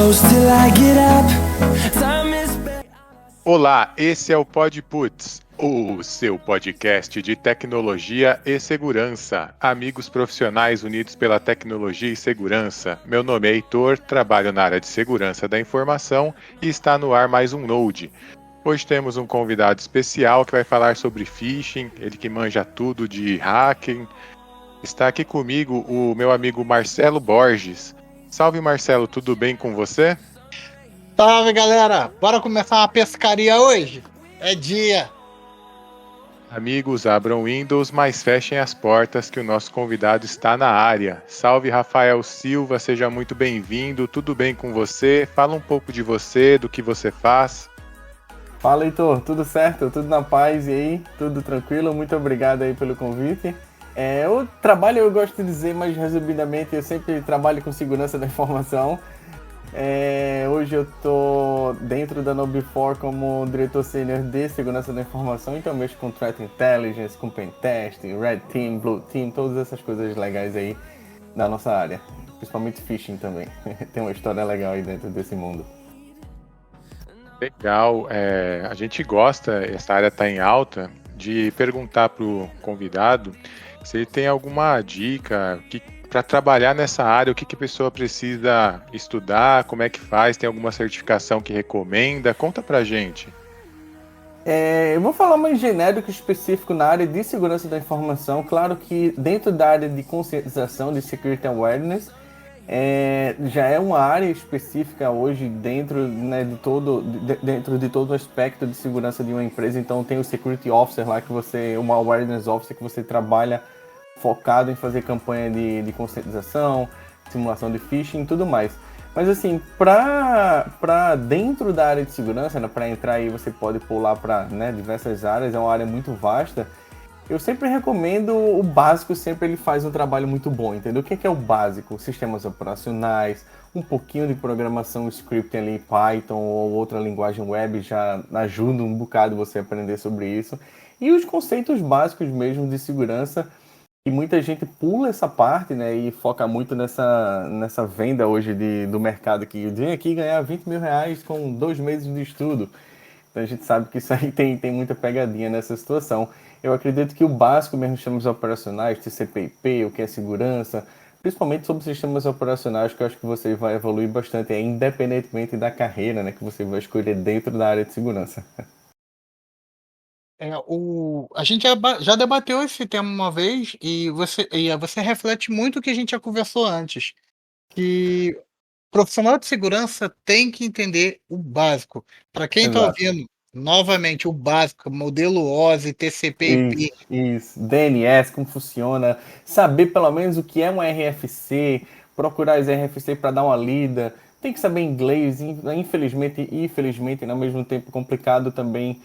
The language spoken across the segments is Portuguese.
close till I get up. Time is back. Olá, esse é o PodPuts, o seu podcast de tecnologia e segurança. Amigos profissionais unidos pela tecnologia e segurança. Meu nome é Heitor, trabalho na área de segurança da informação e está no ar mais um Node. Hoje temos um convidado especial que vai falar sobre phishing, ele que manja tudo de hacking. Está aqui comigo o meu amigo Marcelo Borges. Salve Marcelo, tudo bem com você? Salve, galera! Bora começar uma pescaria hoje? É dia! Amigos, abram Windows, mas fechem as portas que o nosso convidado está na área. Salve Rafael Silva, seja muito bem-vindo, tudo bem com você? Fala um pouco de você, do que você faz. Fala, Heitor, tudo certo? Tudo na paz e aí? Tudo tranquilo? Muito obrigado aí pelo convite. O trabalho, eu gosto de dizer mais resumidamente, eu sempre trabalho com segurança da informação. Hoje eu estou dentro da KnowBe4 como diretor sênior de segurança da informação, então eu mexo com Threat Intelligence, com Pentest, Red Team, Blue Team, todas essas coisas legais aí da nossa área. Principalmente phishing também. Tem uma história legal aí dentro desse mundo. Legal, a gente gosta, essa área está em alta, de perguntar para o convidado se ele tem alguma dica para trabalhar nessa área, o que a pessoa precisa estudar, como é que faz, tem alguma certificação que recomenda? Conta pra gente. Eu vou falar mais genérico e específico na área de segurança da informação. Claro que dentro da área de conscientização, de security awareness, já é uma área específica hoje dentro, né, dentro de todo o aspecto de segurança de uma empresa. Então tem o security officer lá, uma awareness officer que você trabalha focado em fazer campanha de conscientização, simulação de phishing e tudo mais. Mas assim, para dentro da área de segurança, né, para entrar aí você pode pular para, né, diversas áreas, é uma área muito vasta. Eu sempre recomendo o básico, sempre ele faz um trabalho muito bom, entendeu? O que é o básico? Sistemas operacionais, um pouquinho de programação script ali, Python ou outra linguagem web já ajuda um bocado você a aprender sobre isso. E os conceitos básicos mesmo de segurança, e muita gente pula essa parte, né, e foca muito nessa venda hoje do mercado, que vem aqui ganhar 20 mil reais com 2 meses de estudo. Então a gente sabe que isso aí tem muita pegadinha nessa situação. Eu acredito que o básico mesmo, sistemas operacionais, TCP/IP, o que é segurança, principalmente sobre sistemas operacionais, que eu acho que você vai evoluir bastante, independentemente da carreira, né, que você vai escolher dentro da área de segurança. A gente já debateu esse tema uma vez e você reflete muito o que a gente já conversou antes, que profissional de segurança tem que entender o básico. Para quem está Exato. ouvindo, novamente, o básico, modelo OSI, TCP/IP. Isso. DNS, como funciona, saber pelo menos o que é um RFC, procurar as RFC para dar uma lida, tem que saber inglês, infelizmente e infelizmente, ao mesmo tempo complicado também.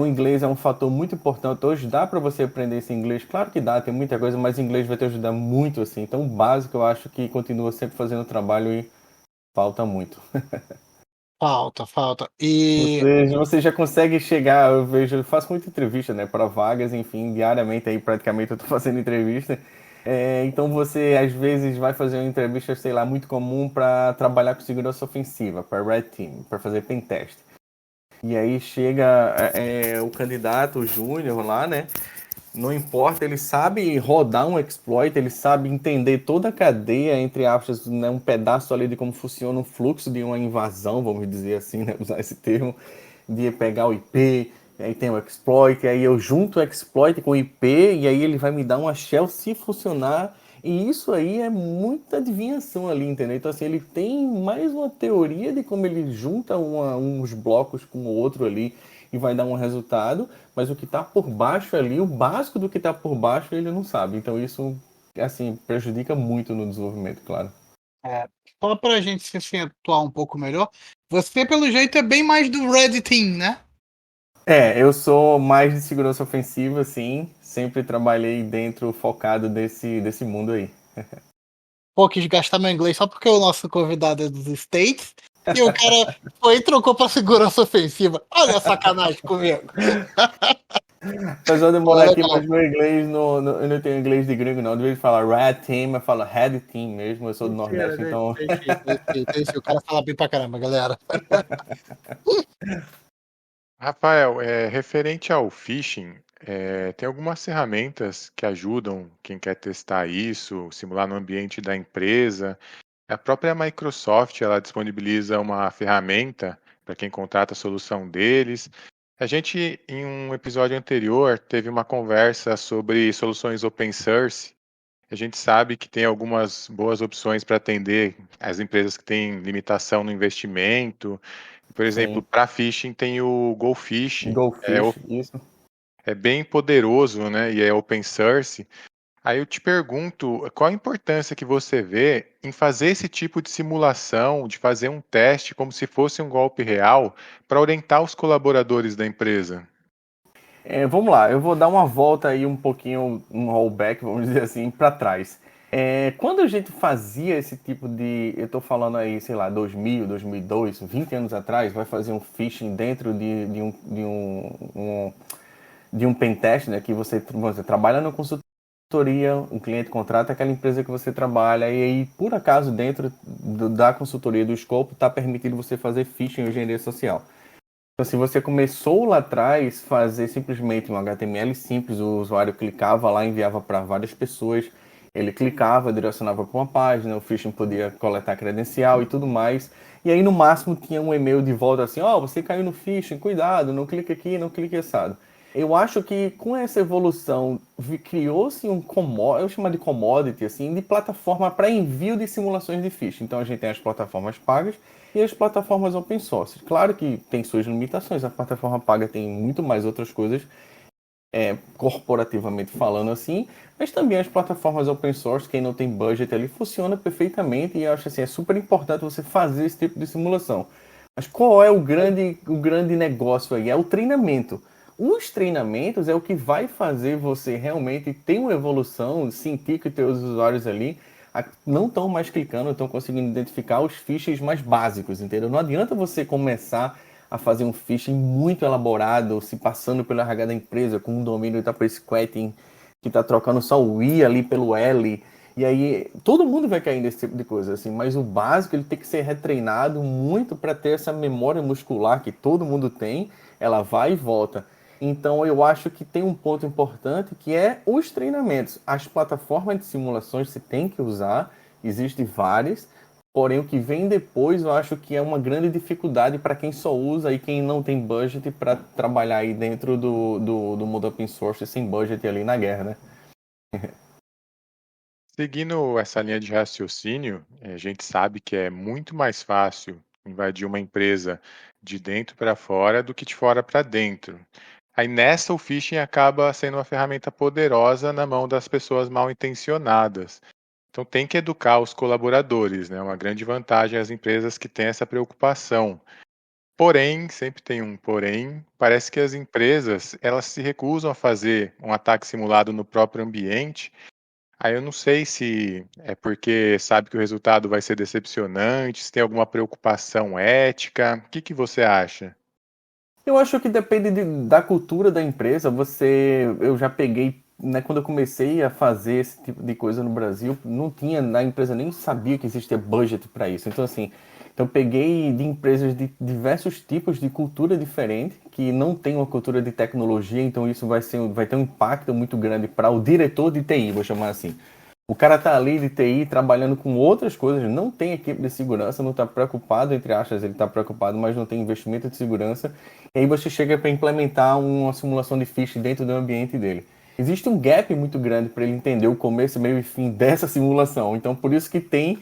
O inglês é um fator muito importante. Hoje dá para você aprender esse inglês, claro que dá, tem muita coisa, mas o inglês vai te ajudar muito assim. Então o básico eu acho que continua sempre fazendo trabalho e falta muito. Falta. E Você já consegue chegar, eu faço muita entrevista, né, para vagas, enfim, diariamente aí praticamente eu tô fazendo entrevista. Então você às vezes vai fazer uma entrevista, sei lá, muito comum para trabalhar com segurança ofensiva, para Red Team, para fazer pentest. E aí chega o candidato, o júnior lá, né? Não importa, ele sabe rodar um exploit, ele sabe entender toda a cadeia, entre aspas, né, um pedaço ali de como funciona o fluxo de uma invasão, vamos dizer assim, né, usar esse termo, de pegar o IP, aí tem o exploit, aí eu junto o exploit com o IP, e aí ele vai me dar uma shell se funcionar, e isso aí é muita adivinhação ali, entendeu? Então assim, ele tem mais uma teoria de como ele junta uns blocos com o outro ali, e vai dar um resultado, mas o que está por baixo ali, o básico do que está por baixo, ele não sabe. Então isso, assim, prejudica muito no desenvolvimento, claro. só para a gente se situar um pouco melhor, você, pelo jeito, é bem mais do Red Team, né? Eu sou mais de segurança ofensiva, sim. Sempre trabalhei dentro, focado desse mundo aí. Pô, quis gastar meu inglês só porque o nosso convidado é dos States e o cara foi e trocou pra segurança ofensiva. Olha a sacanagem comigo. Apesar de eu morar Olha, aqui, mas meu inglês eu não tenho inglês de gringo, não. De vez de falar red team, eu falo head team mesmo. Eu sou do mentira, Nordeste, então. tem sim. O cara fala bem pra caramba, galera. Rafael, referente ao phishing, tem algumas ferramentas que ajudam quem quer testar isso, simular no ambiente da empresa. A própria Microsoft, ela disponibiliza uma ferramenta para quem contrata a solução deles. A gente, em um episódio anterior, teve uma conversa sobre soluções open source. A gente sabe que tem algumas boas opções para atender as empresas que têm limitação no investimento. Por exemplo, Sim. para phishing tem o GoFish, Goldfish, isso. é bem poderoso, né? E é open source. Aí eu te pergunto, qual a importância que você vê em fazer esse tipo de simulação, de fazer um teste como se fosse um golpe real, para orientar os colaboradores da empresa? Vamos lá, eu vou dar uma volta aí um pouquinho, um rollback, vamos dizer assim, para trás. Quando a gente fazia esse tipo de, eu tô falando aí, sei lá, 2000, 2002, 20 anos atrás, vai fazer um phishing dentro de um pentest, né, que você trabalha na consultoria, um cliente contrata aquela empresa que você trabalha, e aí, por acaso, dentro da consultoria do escopo, está permitido você fazer phishing em engenharia social. Então, se você começou lá atrás fazer simplesmente um HTML simples, o usuário clicava lá, enviava para várias pessoas, ele clicava, direcionava para uma página, o phishing podia coletar credencial e tudo mais. E aí, no máximo, tinha um e-mail de volta assim: ó, você caiu no phishing, cuidado, não clique aqui, não clique assado. Eu acho que com essa evolução criou-se um commodity, eu chamo de commodity, assim, de plataforma para envio de simulações de phishing. Então a gente tem as plataformas pagas e as plataformas open source. Claro que tem suas limitações, a plataforma paga tem muito mais outras coisas, corporativamente falando assim, mas também as plataformas open source, quem não tem budget ali, funciona perfeitamente e eu acho assim, é super importante você fazer esse tipo de simulação. Mas qual é o grande negócio aí? É o treinamento. Os treinamentos é o que vai fazer você realmente ter uma evolução, sentir que os teus usuários ali não estão mais clicando, estão conseguindo identificar os phishings mais básicos, entendeu? Não adianta você começar a fazer um phishing muito elaborado, se passando pelo RH da empresa, com um domínio da squatting, que está trocando só o I ali pelo L. E aí, todo mundo vai cair nesse tipo de coisa, assim, mas o básico ele tem que ser retreinado muito para ter essa memória muscular que todo mundo tem, ela vai e volta. Então, eu acho que tem um ponto importante que é os treinamentos. As plataformas de simulações você tem que usar, existem várias, porém o que vem depois eu acho que é uma grande dificuldade para quem só usa e quem não tem budget para trabalhar aí dentro do mundo open source sem budget ali na guerra, né? Seguindo essa linha de raciocínio, a gente sabe que é muito mais fácil invadir uma empresa de dentro para fora do que de fora para dentro. Aí nessa o phishing acaba sendo uma ferramenta poderosa na mão das pessoas mal intencionadas. Então tem que educar os colaboradores, né? Uma grande vantagem às empresas que têm essa preocupação. Porém, sempre tem um porém, parece que as empresas, elas se recusam a fazer um ataque simulado no próprio ambiente. Aí eu não sei se é porque sabe que o resultado vai ser decepcionante, se tem alguma preocupação ética. O que que você acha? Eu acho que depende da cultura da empresa. Eu já peguei, né, quando eu comecei a fazer esse tipo de coisa no Brasil, não tinha, na empresa nem sabia que existia budget para isso. Então, assim, eu peguei de empresas de diversos tipos de cultura diferente, que não tem uma cultura de tecnologia, então isso vai ter um impacto muito grande para o diretor de TI, vou chamar assim. O cara tá ali de TI trabalhando com outras coisas, não tem equipe de segurança, não está preocupado, entre aspas, ele está preocupado, mas não tem investimento de segurança. E aí você chega para implementar uma simulação de phishing dentro do ambiente dele. Existe um gap muito grande para ele entender o começo, meio e fim dessa simulação. Então, por isso que tem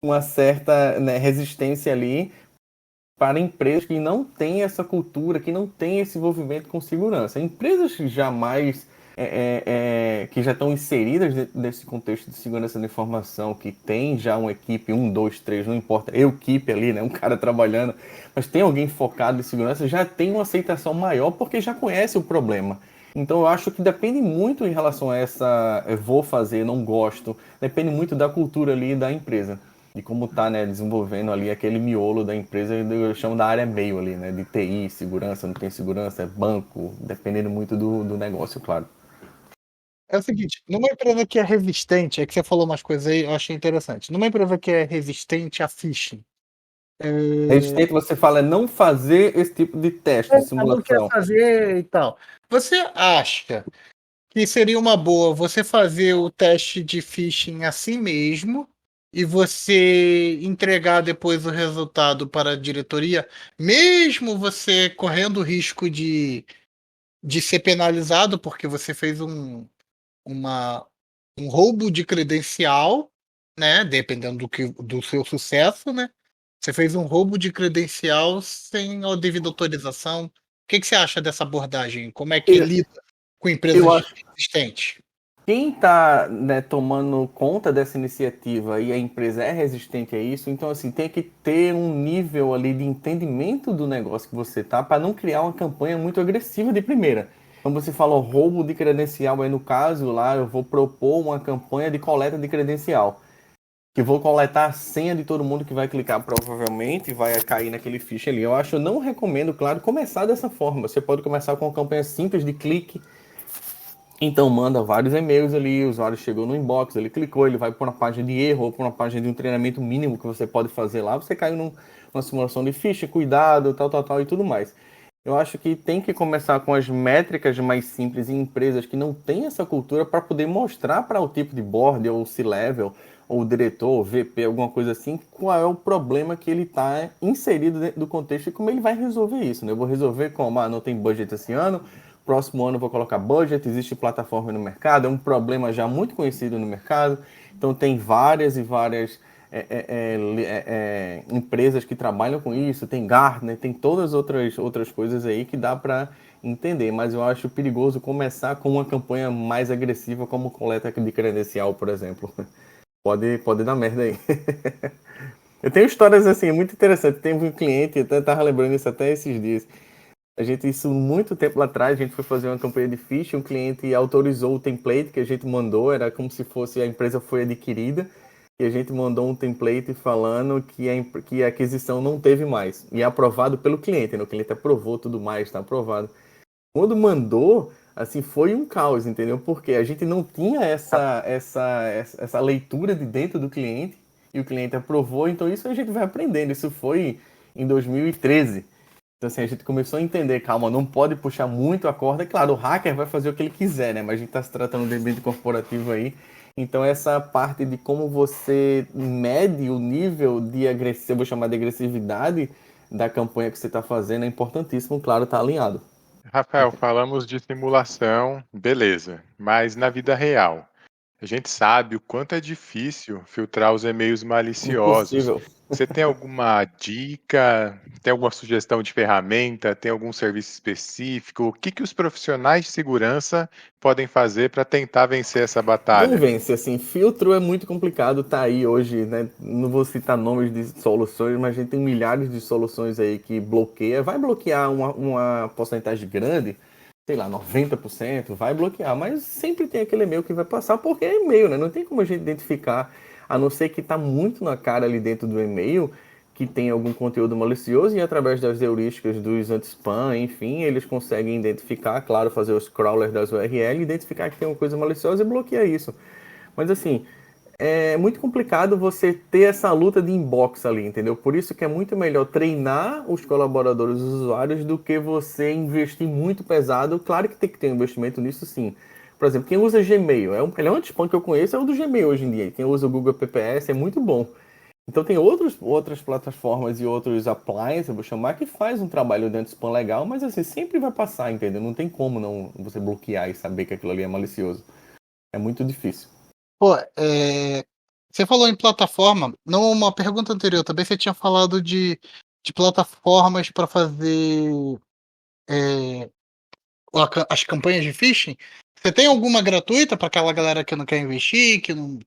uma certa, né, resistência ali para empresas que não têm essa cultura, que não têm esse envolvimento com segurança. Empresas que jamais que já estão inseridas nesse contexto de segurança da informação, que tem já uma equipe, um, dois, três, não importa, equipe ali, né, um cara trabalhando, mas tem alguém focado em segurança, já tem uma aceitação maior porque já conhece o problema. Então eu acho que depende muito em relação a essa, eu vou fazer, não gosto, depende muito da cultura ali da empresa. de como tá, né, desenvolvendo ali aquele miolo da empresa, eu chamo da área meio ali, né, de TI, segurança, não tem segurança, banco, dependendo muito do negócio, claro. É o seguinte, numa empresa que é resistente, é que você falou umas coisas aí, eu achei interessante. Numa empresa que é resistente a phishing, Resistente, você fala, é não fazer esse tipo de teste, de não quer simulação. fazer e tal. Você acha que seria uma boa você fazer o teste de phishing assim mesmo e você entregar depois o resultado para a diretoria, mesmo você correndo o risco de ser penalizado porque você fez uma, um roubo de credencial, né? Dependendo do seu sucesso, né? Você fez um roubo de credencial sem a devida autorização. O que você acha dessa abordagem? Como é que Eu, lida com eu empresas acho existentes? quem está, né, tomando conta dessa iniciativa e a empresa é resistente a isso, então assim tem que ter um nível ali de entendimento do negócio que você tá para não criar uma campanha muito agressiva de primeira. Como você falou, roubo de credencial, aí no caso lá eu vou propor uma campanha de coleta de credencial, que vou coletar a senha de todo mundo que vai clicar provavelmente e vai cair naquele ficha ali. Eu não recomendo, claro, começar dessa forma. Você pode começar com uma campanha simples de clique. Então manda vários e-mails ali, o usuário chegou no inbox, ele clicou, ele vai para uma página de erro ou para uma página de um treinamento mínimo que você pode fazer lá, você caiu numa simulação de ficha, cuidado, tal e tudo mais. Eu acho que tem que começar com as métricas mais simples em empresas que não têm essa cultura para poder mostrar para o tipo de board ou C-level ou o diretor, ou VP, alguma coisa assim, qual é o problema que ele está inserido dentro do contexto e como ele vai resolver isso, né? Eu vou resolver como, não tem budget esse ano, próximo ano eu vou colocar budget, existe plataforma no mercado, é um problema já muito conhecido no mercado, então tem várias e várias empresas que trabalham com isso, tem Gartner, tem todas outras coisas aí que dá para entender, mas eu acho perigoso começar com uma campanha mais agressiva como coleta de credencial, por exemplo. Pode dar merda aí. Eu tenho histórias assim, muito interessantes. Tem um cliente, eu tava lembrando isso até esses dias. Isso muito tempo lá atrás, a gente foi fazer uma campanha de phishing, um cliente autorizou o template que a gente mandou, era como se fosse a empresa foi adquirida, e a gente mandou um template falando que a aquisição não teve mais. E é aprovado pelo cliente, né? O cliente aprovou tudo mais, está aprovado. Quando mandou, assim, foi um caos, entendeu? Porque a gente não tinha essa leitura de dentro do cliente, e o cliente aprovou, então isso a gente vai aprendendo. Isso foi em 2013. Então, assim, a gente começou a entender, calma, não pode puxar muito a corda. Claro, o hacker vai fazer o que ele quiser, né? Mas a gente está se tratando de ambiente corporativo aí. Então, essa parte de como você mede o nível de agressividade, eu vou chamar de agressividade da campanha que você está fazendo, é importantíssimo, claro, tá alinhado. Rafael, falamos de simulação, beleza, mas na vida real, a gente sabe o quanto é difícil filtrar os e-mails maliciosos. Impossível. Você tem alguma dica? Tem alguma sugestão de ferramenta? Tem algum serviço específico? O que os profissionais de segurança podem fazer para tentar vencer essa Não batalha? vence, assim, filtro é muito complicado, tá aí hoje, né? Não vou citar nomes de soluções, mas a gente tem milhares de soluções aí que bloqueia. Vai bloquear uma porcentagem grande, sei lá, 90%, vai bloquear, mas sempre tem aquele e-mail que vai passar, porque é e-mail, né? Não tem como a gente identificar, a não ser que tá muito na cara ali dentro do e-mail, que tem algum conteúdo malicioso, e através das heurísticas dos anti-spam, enfim, eles conseguem identificar, claro, fazer os crawlers das URL, identificar que tem uma coisa maliciosa e bloquear isso. Mas assim, é muito complicado você ter essa luta de inbox ali, entendeu? Por isso que é muito melhor treinar os colaboradores, os usuários, do que você investir muito pesado. Claro que tem que ter um investimento nisso, sim. Por exemplo, quem usa Gmail, o melhor anti-spam que eu conheço é o do Gmail hoje em dia. Quem usa o Google PPS é muito bom. Então tem outras plataformas e outros appliances, eu vou chamar, que faz um trabalho de anti-spam legal, mas assim, sempre vai passar, entendeu? Não tem como não você bloquear e saber que aquilo ali é malicioso. É muito difícil. Pô, você falou em plataforma. Numa pergunta anterior também você tinha falado de plataformas para fazer é, as campanhas de phishing. Você tem alguma gratuita para aquela galera que não quer investir, que não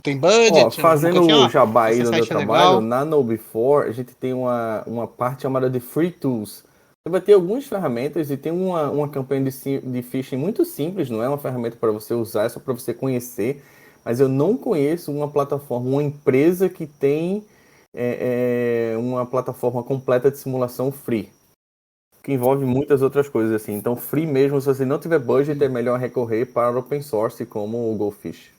tem Ó, budget, nunca fazendo assim, o ó, jabá aí esse do meu site é trabalho, legal. na KnowBe4 a gente tem uma parte chamada de Free Tools. Você vai ter algumas ferramentas e tem uma campanha de phishing muito simples, não é uma ferramenta para você usar, é só para você conhecer. mas eu não conheço uma plataforma, uma empresa que tem uma plataforma completa de simulação free, que envolve muitas outras coisas assim. Então, free mesmo, se você não tiver budget, é melhor recorrer para open source como o Goldfish.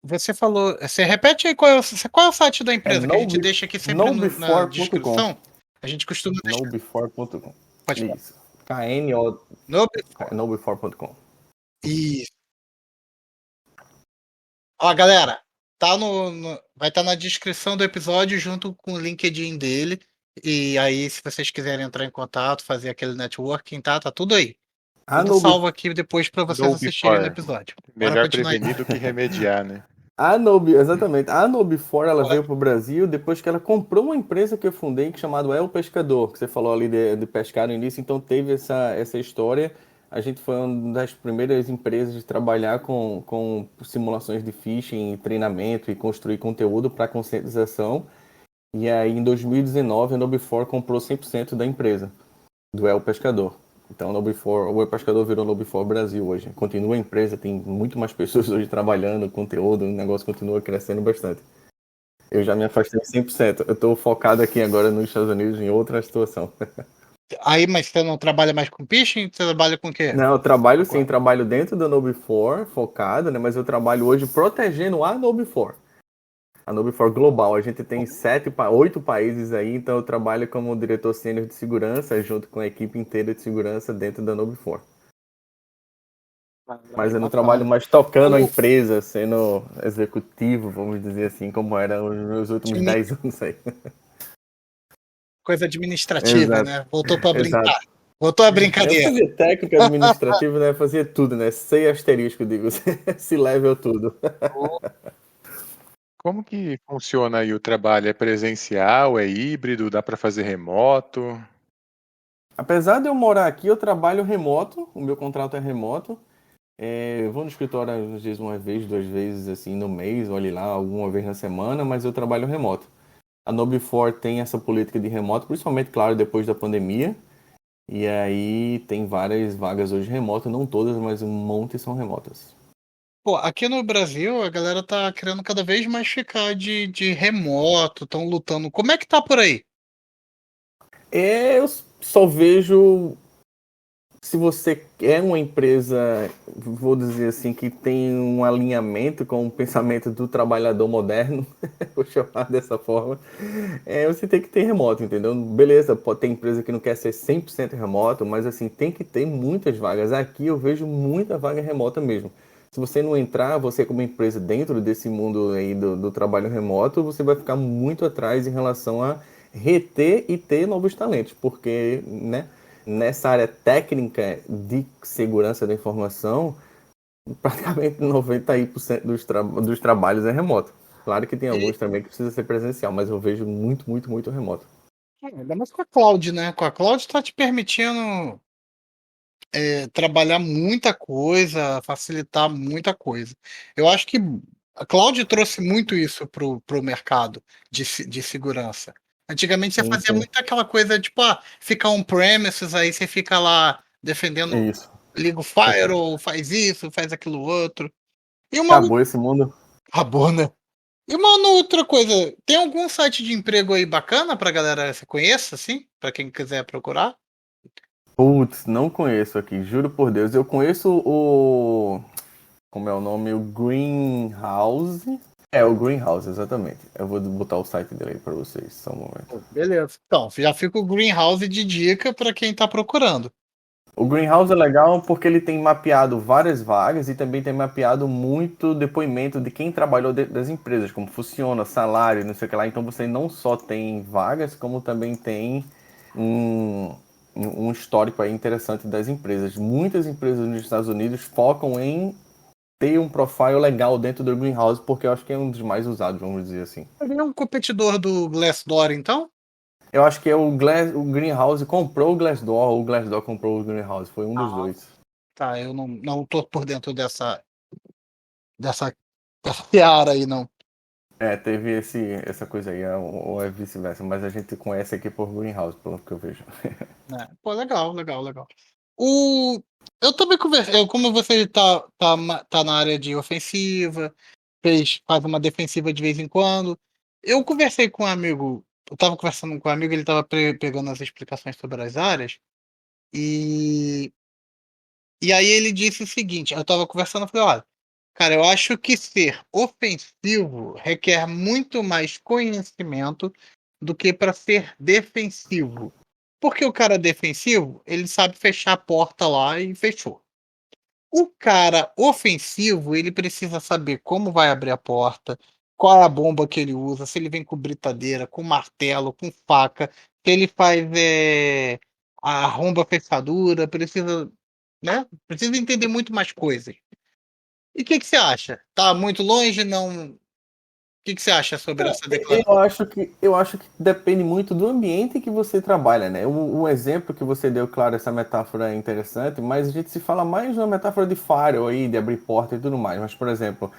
Você falou. Você repete aí qual é o site da É empresa que a gente deixa aqui sempre na knowbefore.com. descrição? A gente costuma deixar. Knowbefore.com. Pode falar. Isso. KNO. No Before. Knowbefore.com. Isso. Ó, galera, tá vai estar na descrição do episódio junto com o LinkedIn dele. E aí, se vocês quiserem entrar em contato, fazer aquele networking, tá tudo aí. Tudo salvo aqui depois para vocês assistirem no episódio. Bora Melhor continuar aí. prevenir do que remediar, né? Exatamente. A Knowbefore, ela veio pro Brasil depois que ela comprou uma empresa que eu fundei chamada El Pescador, que você falou ali de pescar no início, então teve essa história. A gente foi uma das primeiras empresas de trabalhar com simulações de phishing, treinamento e construir conteúdo para conscientização. E aí, em 2019, a Knowbefore comprou 100% da empresa, do El Pescador. Então, o El Pescador virou Knowbefore Brasil hoje. Continua a empresa, tem muito mais pessoas hoje trabalhando, conteúdo, o negócio continua crescendo bastante. Eu já me afastei 100%. Eu estou focado aqui agora nos Estados Unidos em outra situação. Aí, mas você não trabalha mais com phishing? Você trabalha com o quê? Não, eu trabalho sim, trabalho dentro da Knowbefore, focado, né? Mas eu trabalho hoje protegendo a Knowbefore. A Knowbefore Global, a gente tem 8 países aí, então eu trabalho como diretor sênior de segurança, junto com a equipe inteira de segurança dentro da Knowbefore. Mas eu não trabalho mais tocando a empresa, sendo executivo, vamos dizer assim, como era nos meus últimos 10 anos aí. Coisa administrativa, Exato. né? Voltou pra brincar. Exato. Voltou a Eu brincadeira. fazia técnico administrativo, né? Fazia tudo, né? Sem asterisco, digo. Se level tudo. Como que funciona aí o trabalho? É presencial, é híbrido, dá para fazer remoto? Apesar de eu morar aqui, eu trabalho remoto, o meu contrato é remoto. Eu vou no escritório às vezes uma vez, 2 vezes assim no mês, olhe lá, alguma vez na semana, mas eu trabalho remoto. A Knowbefore tem essa política de remoto, principalmente, claro, depois da pandemia. E aí tem várias vagas hoje remotas, não todas, mas um monte são remotas. Pô, aqui no Brasil a galera tá querendo cada vez mais ficar de remoto, estão lutando. Como é que tá por aí? Eu só vejo, se você é uma empresa, vou dizer assim, que tem um alinhamento com o pensamento do trabalhador moderno, vou chamar dessa forma, você tem que ter remoto, entendeu? Beleza, pode ter empresa que não quer ser 100% remoto, mas assim, tem que ter muitas vagas. Aqui eu vejo muita vaga remota mesmo. Se você não entrar, você como empresa dentro desse mundo aí do trabalho remoto, você vai ficar muito atrás em relação a reter e ter novos talentos, porque, né, nessa área técnica de segurança da informação, praticamente 90% dos trabalhos é remoto. Claro que tem alguns também que precisa ser presencial, mas eu vejo muito, muito, muito remoto. Ainda mais com a Cloud, né? Com a Cloud tá te permitindo trabalhar muita coisa, facilitar muita coisa. Eu acho que a Cloud trouxe muito isso pro mercado de segurança. Antigamente você Sim, fazia sim. muito aquela coisa, tipo, fica on-premises, aí você fica lá defendendo, Isso. liga o firewall, faz isso, faz aquilo outro. E uma Acabou esse mundo. acabou, né? E uma outra coisa, tem algum site de emprego aí bacana pra galera que você conheça, assim? Pra quem quiser procurar? Putz, não conheço aqui, juro por Deus. Eu conheço o. Como é o nome? O Greenhouse. O Greenhouse, exatamente. Eu vou botar o site dele aí pra vocês, só um momento. Beleza. Então, já fica o Greenhouse de dica para quem está procurando. O Greenhouse é legal porque ele tem mapeado várias vagas e também tem mapeado muito depoimento de quem trabalhou dentro das empresas, como funciona, salário, não sei o que lá. Então você não só tem vagas, como também tem um histórico aí interessante das empresas. Muitas empresas nos Estados Unidos focam em ter um profile legal dentro do Greenhouse, porque eu acho que é um dos mais usados, vamos dizer assim. Ele é um competidor do Glassdoor, então? Eu acho que o Greenhouse comprou o Glassdoor, ou o Glassdoor comprou o Greenhouse, foi um dos dois. Tá, eu não tô por dentro dessa seara aí, não. Teve essa coisa aí, ou é vice-versa, mas a gente conhece aqui por Greenhouse, pelo que eu vejo. Pô, legal, legal, legal. O... Eu também conversei, como você tá na área de ofensiva, faz uma defensiva de vez em quando. Eu conversei com um amigo, eu tava conversando com um amigo, ele tava pegando as explicações sobre as áreas, e, e aí ele disse o seguinte, eu tava conversando, eu falei, olha, cara, eu acho que ser ofensivo requer muito mais conhecimento do que para ser defensivo. Porque o cara defensivo, ele sabe fechar a porta lá e fechou. O cara ofensivo, ele precisa saber como vai abrir a porta, qual é a bomba que ele usa, se ele vem com britadeira, com martelo, com faca, se ele faz a arromba fechadura, precisa, né? Precisa entender muito mais coisas. E o que que você acha? Tá muito longe? Não. O que que você acha sobre essa declaração? Eu acho que depende muito do ambiente que você trabalha, né? O exemplo que você deu, claro, essa metáfora é interessante, mas a gente se fala mais uma metáfora de firewall aí, de abrir porta e tudo mais. Mas, por exemplo,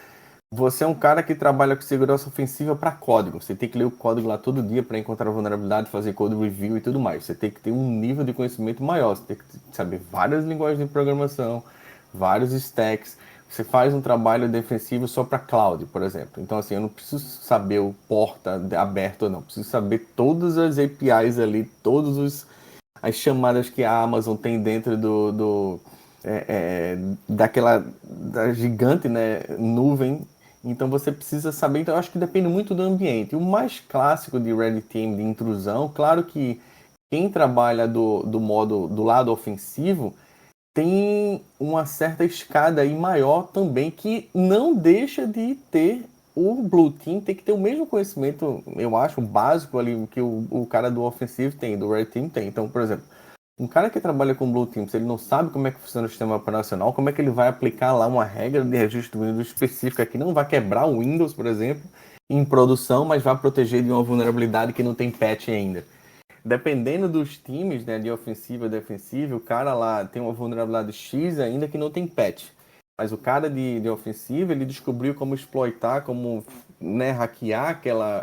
você é um cara que trabalha com segurança ofensiva para código. Você tem que ler o código lá todo dia para encontrar vulnerabilidade, fazer code review e tudo mais. Você tem que ter um nível de conhecimento maior. Você tem que saber várias linguagens de programação, vários stacks. Você faz um trabalho defensivo só para cloud, por exemplo. Então, assim, eu não preciso saber o porta aberto ou não. Preciso saber todas as APIs ali, as chamadas que a Amazon tem dentro da gigante, né, nuvem. Então você precisa saber. Então eu acho que depende muito do ambiente. O mais clássico de Red Team de intrusão, claro que quem trabalha do modo do lado ofensivo tem uma certa escada aí maior também que não deixa de ter o Blue Team, tem que ter o mesmo conhecimento, eu acho, básico ali que o cara do ofensivo tem, do Red Team tem. Então, por exemplo, um cara que trabalha com Blue Team, se ele não sabe como é que funciona o sistema operacional, como é que ele vai aplicar lá uma regra de registro Windows específica que não vai quebrar o Windows, por exemplo, em produção, mas vai proteger de uma vulnerabilidade que não tem patch ainda. Dependendo dos times, né, de ofensiva e defensiva, o cara lá tem uma vulnerabilidade X ainda que não tem patch. Mas o cara de ofensiva, ele descobriu como exploitar, como, né,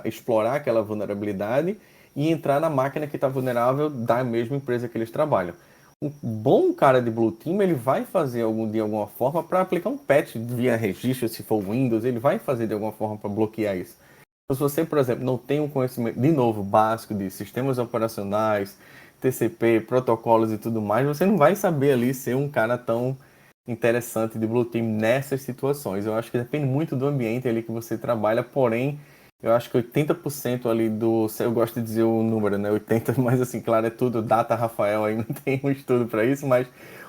explorar aquela vulnerabilidade e entrar na máquina que está vulnerável da mesma empresa que eles trabalham. Um bom cara de Blue Team, ele vai fazer de alguma forma para aplicar um patch via registro, se for Windows, ele vai fazer de alguma forma para bloquear isso. Então, se você, por exemplo, não tem um conhecimento, de novo, básico de sistemas operacionais, TCP, protocolos e tudo mais, você não vai saber ali ser um cara tão interessante de Blue Team nessas situações. Eu acho que depende muito do ambiente ali que você trabalha, porém, eu acho que 80% ali eu gosto de dizer o número, né? 80, mas assim, claro, é tudo data Rafael, aí não tem um estudo para isso, mas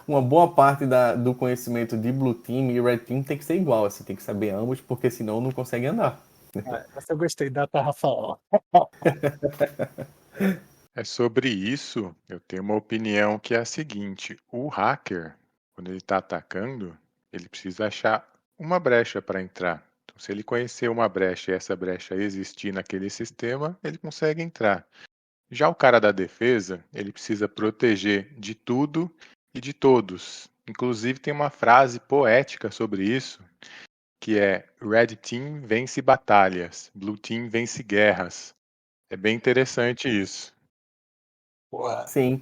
uma boa parte do conhecimento de Blue Team e Red Team tem que ser igual, você tem que saber ambos, porque senão não consegue andar. Essa eu gostei, data Rafael. É sobre isso, eu tenho uma opinião que é a seguinte: o hacker, quando ele está atacando, ele precisa achar uma brecha para entrar. Então, se ele conhecer uma brecha e essa brecha existir naquele sistema, ele consegue entrar. Já o cara da defesa, ele precisa proteger de tudo e de todos. Inclusive, tem uma frase poética sobre isso, que é: Red Team vence batalhas, Blue Team vence guerras. É bem interessante isso. Porra. Sim,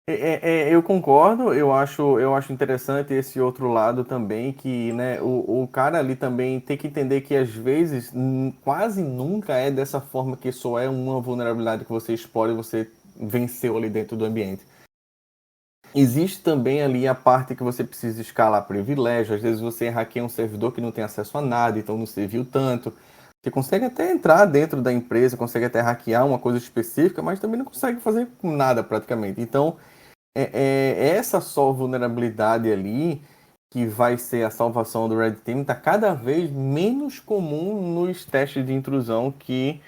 eu concordo, eu acho interessante esse outro lado também, que, né, o cara ali também tem que entender que às vezes quase nunca é dessa forma que só é uma vulnerabilidade que você explora e você venceu ali dentro do ambiente. Existe também ali a parte que você precisa escalar privilégio, às vezes você hackeia um servidor que não tem acesso a nada, então não se viu tanto. Você consegue até entrar dentro da empresa, consegue até hackear uma coisa específica, mas também não consegue fazer nada praticamente. Então, essa só vulnerabilidade ali, que vai ser a salvação do Red Team, está cada vez menos comum nos testes de intrusão que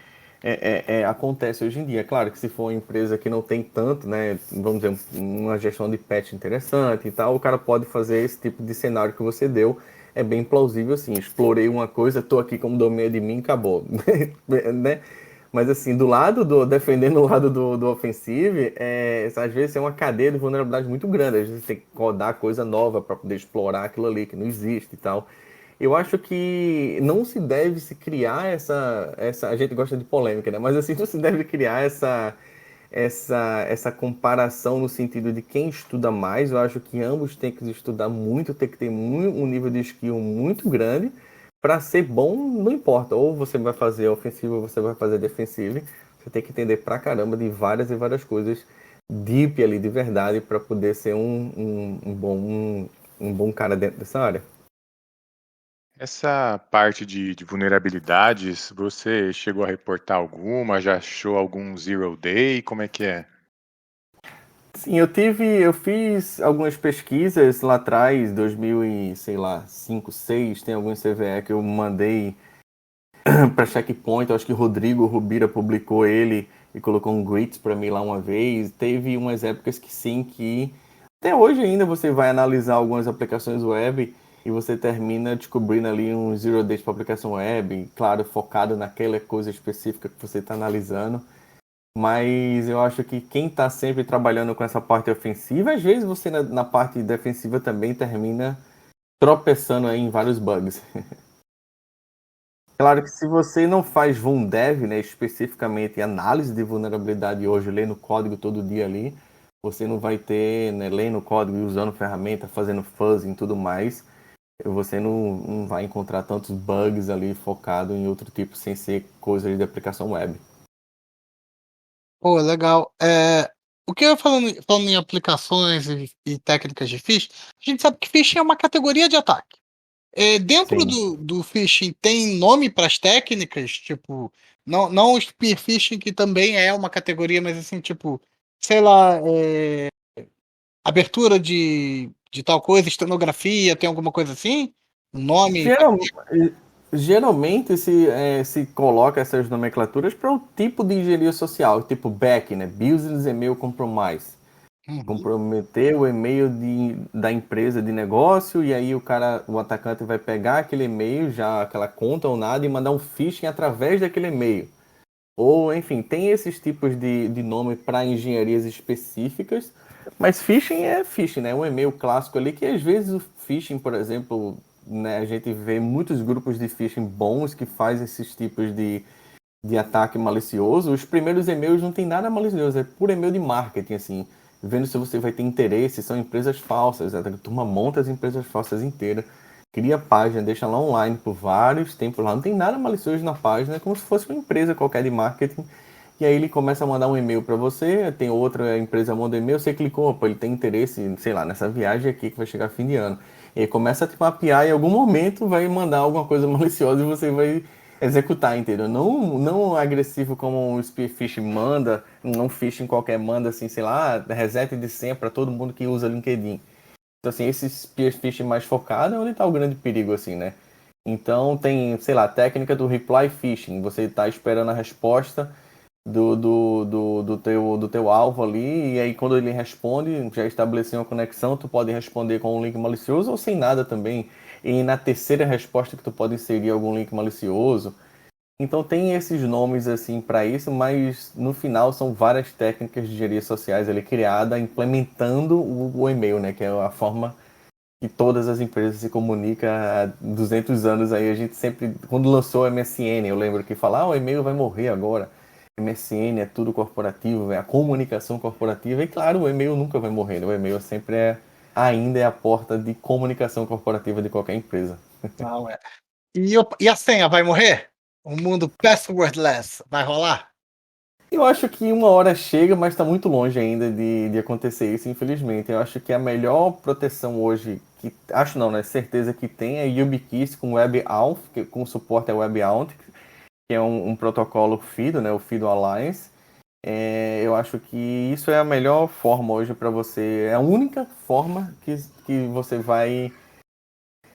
acontece hoje em dia. Claro que se for uma empresa que não tem tanto, né, vamos dizer, uma gestão de patch interessante e tal, o cara pode fazer esse tipo de cenário que você deu. É bem plausível, assim, explorei uma coisa, estou aqui como domínio de mim, acabou. Né? Mas assim, defendendo o lado do offensive, às vezes é uma cadeia de vulnerabilidade muito grande. Às vezes você tem que rodar coisa nova para poder explorar aquilo ali que não existe e tal. Eu acho que não se deve se criar essa. A gente gosta de polêmica, né? Mas assim, não se deve criar essa comparação no sentido de quem estuda mais. Eu acho que ambos têm que estudar muito, tem que ter um nível de skill muito grande para ser bom, não importa. Ou você vai fazer ofensivo ou você vai fazer defensivo. Você tem que entender pra caramba de várias e várias coisas deep ali de verdade para poder ser um bom cara dentro dessa área. Essa parte de vulnerabilidades, você chegou a reportar alguma? Já achou algum zero day? Como é que é? Sim, eu fiz algumas pesquisas lá atrás, 2000 e, sei lá, 5, 6, tem alguns CVE que eu mandei para Checkpoint, eu acho que Rodrigo Rubira publicou ele e colocou um greets para mim lá uma vez. Teve umas épocas que sim, que até hoje ainda você vai analisar algumas aplicações web e você termina descobrindo ali um zero days para aplicação web, claro, focado naquela coisa específica que você está analisando. Mas eu acho que quem está sempre trabalhando com essa parte ofensiva, às vezes você na parte defensiva também termina tropeçando aí em vários bugs. Claro que se você não faz vulndev, né, especificamente análise de vulnerabilidade hoje, lendo código todo dia ali, você não vai ter, né, lendo código e usando ferramenta, fazendo fuzzing e tudo mais, você não vai encontrar tantos bugs ali focado em outro tipo, sem ser coisas de aplicação web. Pô, legal. O que eu falando em aplicações e técnicas de phishing, a gente sabe que phishing é uma categoria de ataque. Dentro Sim. do phishing tem nome para as técnicas, tipo, não o spear phishing, que também é uma categoria, mas assim, tipo, sei lá, abertura de tal coisa, estenografia, tem alguma coisa assim? Um nome? Geral, geralmente se coloca essas nomenclaturas para o tipo de engenharia social, tipo BEC, né? Business Email Compromise. Uhum. Comprometer o e-mail da empresa de negócio e aí o atacante vai pegar aquele e-mail, já aquela conta ou nada, e mandar um phishing através daquele e-mail. Ou, enfim, tem esses tipos de nome para engenharias específicas, mas phishing é phishing, né? Um e-mail clássico ali que às vezes o phishing, por exemplo, né, a gente vê muitos grupos de phishing bons que fazem esses tipos de ataque malicioso. Os primeiros e-mails não tem nada malicioso, é puro e-mail de marketing, assim, vendo se você vai ter interesse, são empresas falsas, a turma monta as empresas falsas inteiras, cria página, deixa lá online por vários tempos lá, não tem nada malicioso na página, é como se fosse uma empresa qualquer de marketing. E aí ele começa a mandar um e-mail para você, tem outra empresa manda um e-mail, você clicou, opa, ele tem interesse, sei lá, nessa viagem aqui que vai chegar fim de ano. E aí começa a te mapear e em algum momento vai mandar alguma coisa maliciosa e você vai executar, entendeu? Não agressivo como um spearfish manda, um phishing qualquer manda assim, sei lá, reset de senha para todo mundo que usa LinkedIn. Então assim, esse spearfish mais focado é onde está o grande perigo assim, né? Então tem, sei lá, a técnica do reply phishing, você está esperando a resposta do teu alvo ali, e aí quando ele responde, já estabeleceu uma conexão, tu pode responder com um link malicioso ou sem nada também. E na terceira resposta que tu pode inserir algum link malicioso. Então tem esses nomes assim para isso, mas no final são várias técnicas de engenharia sociais ali criada implementando o e-mail, né, que é a forma que todas as empresas se comunicam há 200 anos aí. A gente sempre, quando lançou o MSN, eu lembro que falava, o e-mail vai morrer agora. MSN é tudo corporativo, é a comunicação corporativa. E claro, o e-mail nunca vai morrer, né? O e-mail sempre ainda é a porta de comunicação corporativa de qualquer empresa. Não, é. E a senha vai morrer? O mundo passwordless vai rolar? Eu acho que uma hora chega, mas está muito longe ainda de acontecer isso, infelizmente. Eu acho que a melhor proteção hoje, que acho não, né? Certeza que tem é YubiKeys com WebAuth, que com suporte a WebAuth, que é um protocolo FIDO, né? O FIDO Alliance. Eu acho que isso é a melhor forma hoje para você. É a única forma que você vai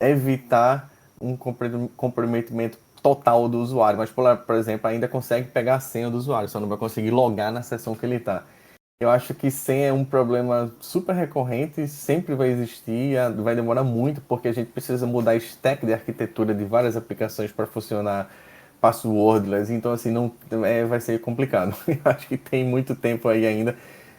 evitar um comprometimento total do usuário. Mas, por exemplo, ainda consegue pegar a senha do usuário, só não vai conseguir logar na sessão que ele está. Eu acho que senha é um problema super recorrente, sempre vai existir, vai demorar muito, porque a gente precisa mudar a stack de arquitetura de várias aplicações para funcionar passwordless, então assim, não, vai ser complicado. Eu acho que tem muito tempo aí ainda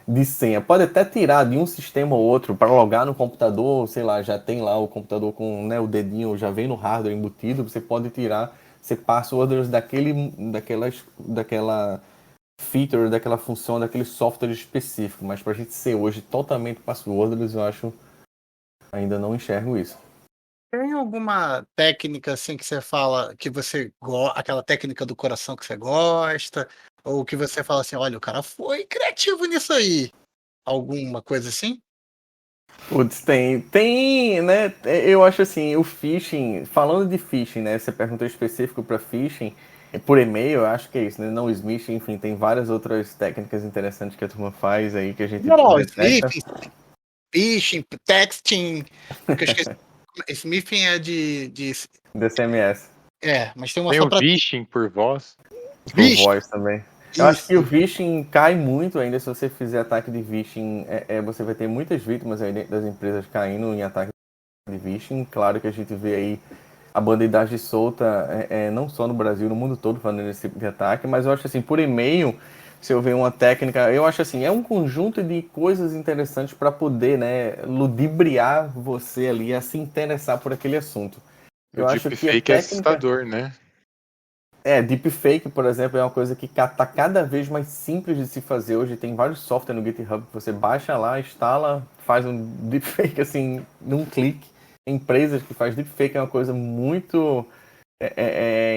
de senha. Pode até tirar de um sistema ou outro para logar no computador, sei lá, já tem lá o computador com, né, o dedinho, já vem no hardware embutido, você pode tirar, ser passwords daquela feature, daquela função, daquele software específico. Mas pra gente ser hoje totalmente passwordless, eu acho, ainda não enxergo isso. Tem alguma técnica assim que você fala que você gosta, aquela técnica do coração que você gosta, ou que você fala assim, olha, o cara foi criativo nisso aí. Alguma coisa assim? Putz, tem, né? Eu acho assim, o phishing, falando de phishing, né? Você perguntou específico para phishing, por e-mail, eu acho que é isso, né? Não smishing, enfim, tem várias outras técnicas interessantes que a turma faz aí que a gente Não, detecta. smithing, texting, que eu esqueci. Smithing é DCMS, mas tem uma Tem só o para phishing por voz. por phishing. voz também. Eu acho que o Isso. phishing cai muito ainda se você fizer ataque de phishing. Você vai ter muitas vítimas aí dentro das empresas caindo em ataque de phishing. Claro que a gente vê aí a bandidagem solta, não só no Brasil, no mundo todo fazendo esse tipo de ataque, mas eu acho assim, por e-mail, se eu ver uma técnica, eu acho assim, é um conjunto de coisas interessantes para poder, né, ludibriar você ali a se interessar por aquele assunto. O Eu acho que a deepfake é técnica, assustador, né? deepfake, por exemplo, é uma coisa que está cada vez mais simples de se fazer hoje. Tem vários softwares no GitHub que você baixa lá, instala, faz um deepfake assim, num clique. Empresas que faz deepfake é uma coisa muito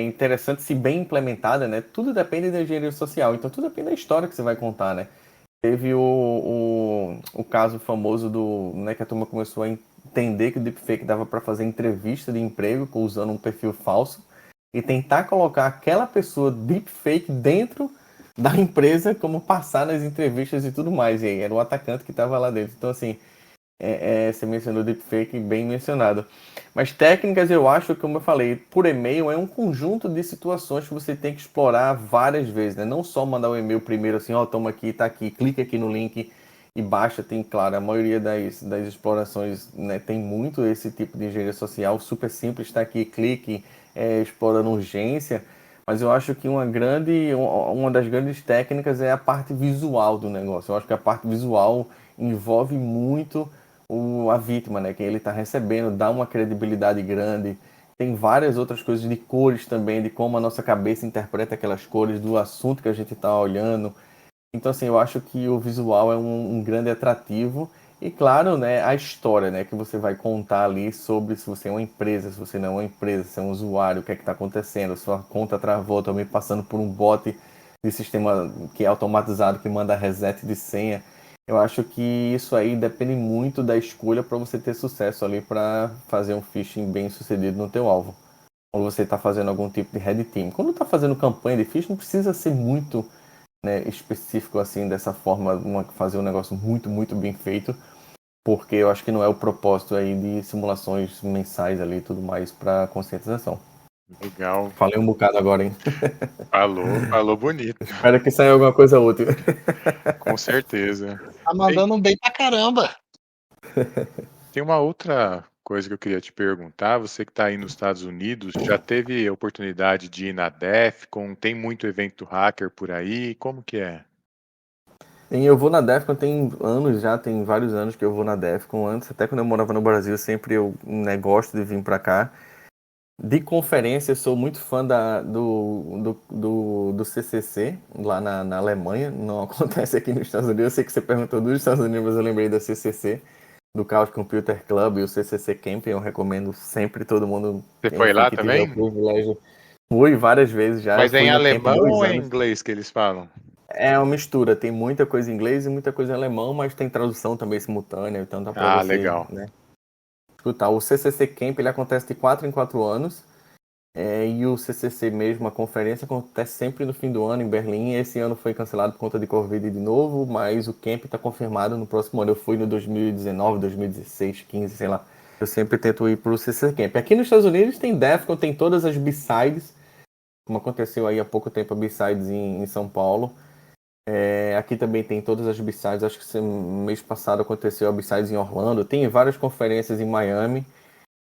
interessante se bem implementada, né? Tudo depende da engenharia social, então tudo depende da história que você vai contar, né? Teve o caso famoso né, que a turma começou a entender que o deepfake dava para fazer entrevista de emprego usando um perfil falso e tentar colocar aquela pessoa deepfake dentro da empresa, como passar nas entrevistas e tudo mais. E aí era o atacante que estava lá dentro. Então, assim, você mencionou deepfake, bem mencionado. Mas técnicas, eu acho, como eu falei, por e-mail é um conjunto de situações que você tem que explorar várias vezes, né? Não só mandar o e-mail primeiro assim, ó, toma aqui, tá aqui, clica aqui no link e baixa. Tem, claro, a maioria das explorações, né, tem muito esse tipo de engenharia social, super simples, tá aqui, clique, explorando urgência. Mas eu acho que uma das grandes técnicas é a parte visual do negócio. Eu acho que a parte visual envolve muito a vítima, né? Quem ele está recebendo, dá uma credibilidade grande. Tem várias outras coisas de cores também, de como a nossa cabeça interpreta aquelas cores, do assunto que a gente está olhando. Então, assim, eu acho que o visual é um grande atrativo. E, claro, né, a história, né, que você vai contar ali sobre se você é uma empresa, se você não é uma empresa, se é um usuário, o que é que está acontecendo, sua conta travou, também passando por um bot de sistema que é automatizado, que manda reset de senha. Eu acho que isso aí depende muito da escolha para você ter sucesso ali para fazer um phishing bem sucedido no teu alvo. Quando você está fazendo algum tipo de red team. Quando está fazendo campanha de phishing, não precisa ser muito, né, específico assim, dessa forma, fazer um negócio muito, muito bem feito, porque eu acho que não é o propósito aí de simulações mensais ali e tudo mais para conscientização. Legal. Falei um bocado agora, hein? Falou bonito. Espero que saia alguma coisa útil. Com certeza. Tá mandando um bem pra caramba. Tem uma outra coisa que eu queria te perguntar. Você que está aí nos Estados Unidos, já teve oportunidade de ir na DEFCON? Tem muito evento hacker por aí? Como que é? Eu vou na Defcon tem anos já, tem vários anos que eu vou na Defcon. Antes, até quando eu morava no Brasil, sempre eu, né, gosto de vir para cá. De conferência, eu sou muito fã do CCC, lá na Alemanha. Não acontece aqui nos Estados Unidos. Eu sei que você perguntou dos Estados Unidos, mas eu lembrei da CCC, do Chaos Computer Club e o CCC Camp. Eu recomendo sempre todo mundo, Você foi enfim, lá que tiver o também? privilégio. Fui várias vezes já, Mas é fui em no camp alemão 2 ou é em anos. inglês que eles falam? É uma mistura, tem muita coisa em inglês e muita coisa em alemão, mas tem tradução também simultânea, então dá para Ah, você, legal. né, escutar. O CCC Camp ele acontece de 4 em 4 anos, e o CCC mesmo, a conferência, acontece sempre no fim do ano em Berlim. Esse ano foi cancelado por conta de Covid de novo, mas o camp está confirmado no próximo ano. Eu fui no 2019, 2016, 15, sei lá. Eu sempre tento ir para o CCC Camp. Aqui nos Estados Unidos tem Defcon, tem todas as B-Sides, como aconteceu aí há pouco tempo a B-Sides em São Paulo. Aqui também tem todas as B-Sides. Acho que mês passado aconteceu a B-Sides em Orlando. Tem várias conferências em Miami.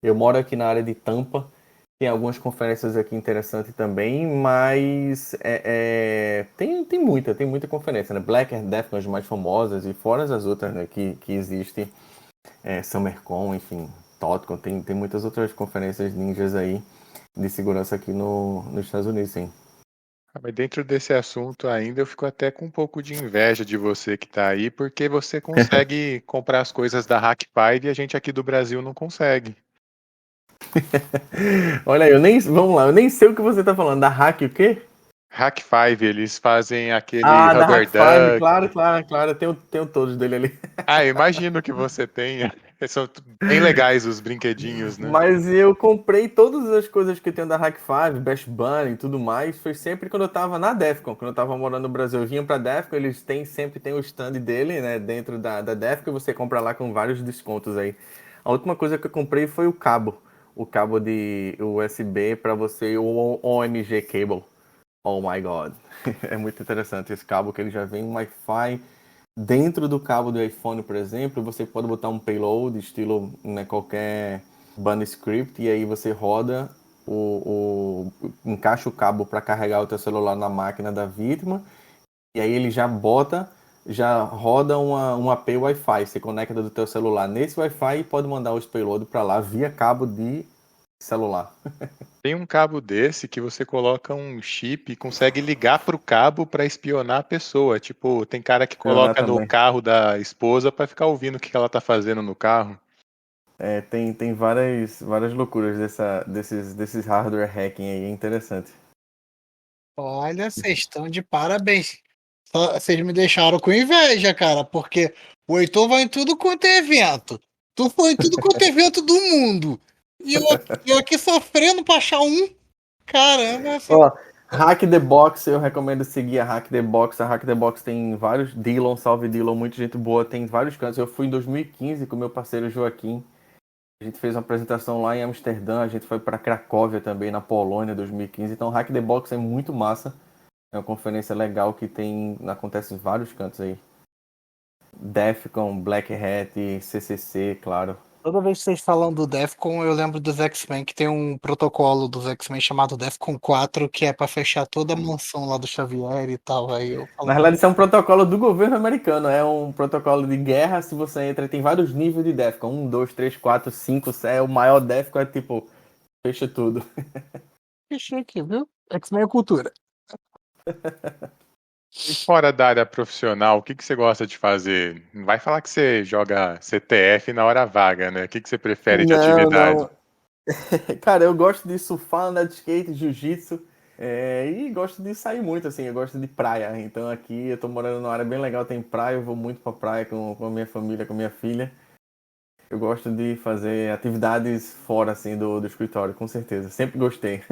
Eu moro aqui na área de Tampa. Tem algumas conferências aqui interessantes também, mas tem muita conferência, né? Black Hat Death, as mais famosas, e fora as outras, né, que existem. SummerCon, enfim, ThoughtCon, tem muitas outras conferências ninjas aí de segurança aqui nos Estados Unidos, sim. Mas dentro desse assunto ainda, eu fico até com um pouco de inveja de você que tá aí, porque você consegue comprar as coisas da Hack5 e a gente aqui do Brasil não consegue. Olha aí, vamos lá, eu nem sei o que você tá falando. Da hack o quê? Hack5, eles fazem aquele Ah, da Hack Rubber 5, Duck. claro, eu tenho todos dele ali. Ah, eu imagino que você tenha. São bem legais os brinquedinhos, né? Mas eu comprei todas as coisas que tem da Hack 5, Bash Bunny e tudo mais, foi sempre quando eu tava na Defcon, quando eu tava morando no Brasil. Eu vinha pra Defcon, eles sempre tem o stand dele, né, dentro da Defcon, e você compra lá com vários descontos aí. A última coisa que eu comprei foi o cabo de USB para você, o OMG Cable. Oh my God. É muito interessante esse cabo que ele já vem um Wi-Fi. Dentro do cabo do iPhone, por exemplo, você pode botar um payload, estilo, né, qualquer band script, e aí você roda, encaixa o cabo para carregar o teu celular na máquina da vítima, e aí ele já roda uma API Wi-Fi. Você conecta do teu celular nesse Wi-Fi e pode mandar os payload para lá via cabo de celular. Tem um cabo desse que você coloca um chip e consegue ligar pro cabo para espionar a pessoa. Tipo, tem cara que Funcionar coloca no também. carro da esposa para ficar ouvindo o que ela tá fazendo no carro. É, tem várias loucuras desses hardware hacking aí, é interessante. Olha, vocês estão de parabéns. Vocês me deixaram com inveja, cara, porque o Heitor vai em tudo quanto é evento. Tu foi em tudo quanto é evento do mundo. E eu aqui sofrendo pra achar um. Caramba, assim. Ó, Hack the Box, eu recomendo seguir a Hack the Box. A Hack the Box tem vários. Dylan, salve Dylan, muita gente boa, tem vários cantos. Eu fui em 2015 com meu parceiro Joaquim. A gente fez uma apresentação lá em Amsterdã, a gente foi para Cracóvia também, na Polônia, 2015. Então, Hack the Box é muito massa. É uma conferência legal que acontece em vários cantos aí. Defcon, Black Hat, CCC, claro. Toda vez que vocês falam do Defcon, eu lembro dos X-Men, que tem um protocolo dos X-Men chamado Defcon 4, que é pra fechar toda a mansão lá do Xavier e tal. Aí eu Na falo, realidade, isso é um protocolo do governo americano. É um protocolo de guerra. Se você entra, tem vários níveis de Defcon. 1, 2, 3, 4, 5, 6. O maior Defcon é tipo, fecha tudo. que chique, viu? X-Men é cultura. E fora da área profissional, o que você gosta de fazer? Não vai falar que você joga CTF na hora vaga, né? O que você prefere de Não, atividade? não. Cara, eu gosto de surfar, andar de skate, jiu-jitsu. E gosto de sair muito, assim. Eu gosto de praia. Então aqui eu tô morando numa área bem legal, tem praia. Eu vou muito pra praia com a minha família, com a minha filha. Eu gosto de fazer atividades fora, assim, do escritório, com certeza. Sempre gostei.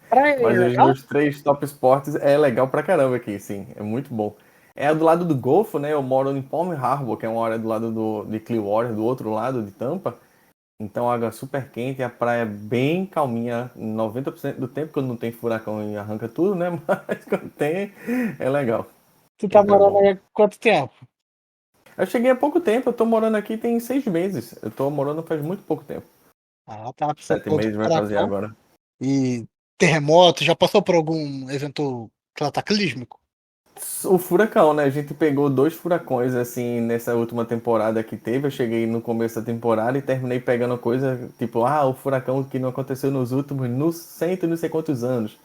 Praia é Mas os legal? meus três top esportes é legal pra caramba aqui, sim. É muito bom. É do lado do Golfo, né? Eu moro em Palm Harbor, que é uma área do lado de Clearwater, do outro lado de Tampa. Então, água super quente, a praia é bem calminha, 90% do tempo, quando não tem furacão e arranca tudo, né? Mas quando tem, é legal. Tu tá Então é morando bom. aí há quanto tempo? Eu cheguei há pouco tempo, eu tô morando aqui tem 6 meses. Eu tô morando faz muito pouco tempo. Ah, tá. Você 7 meses vai fazer furacão agora. e terremoto. Já passou por algum evento cataclísmico? O furacão, né? A gente pegou 2 furacões assim nessa última temporada que teve. Eu cheguei no começo da temporada e terminei pegando coisa tipo, o furacão que não aconteceu nos últimos, no cento e não sei quantos anos.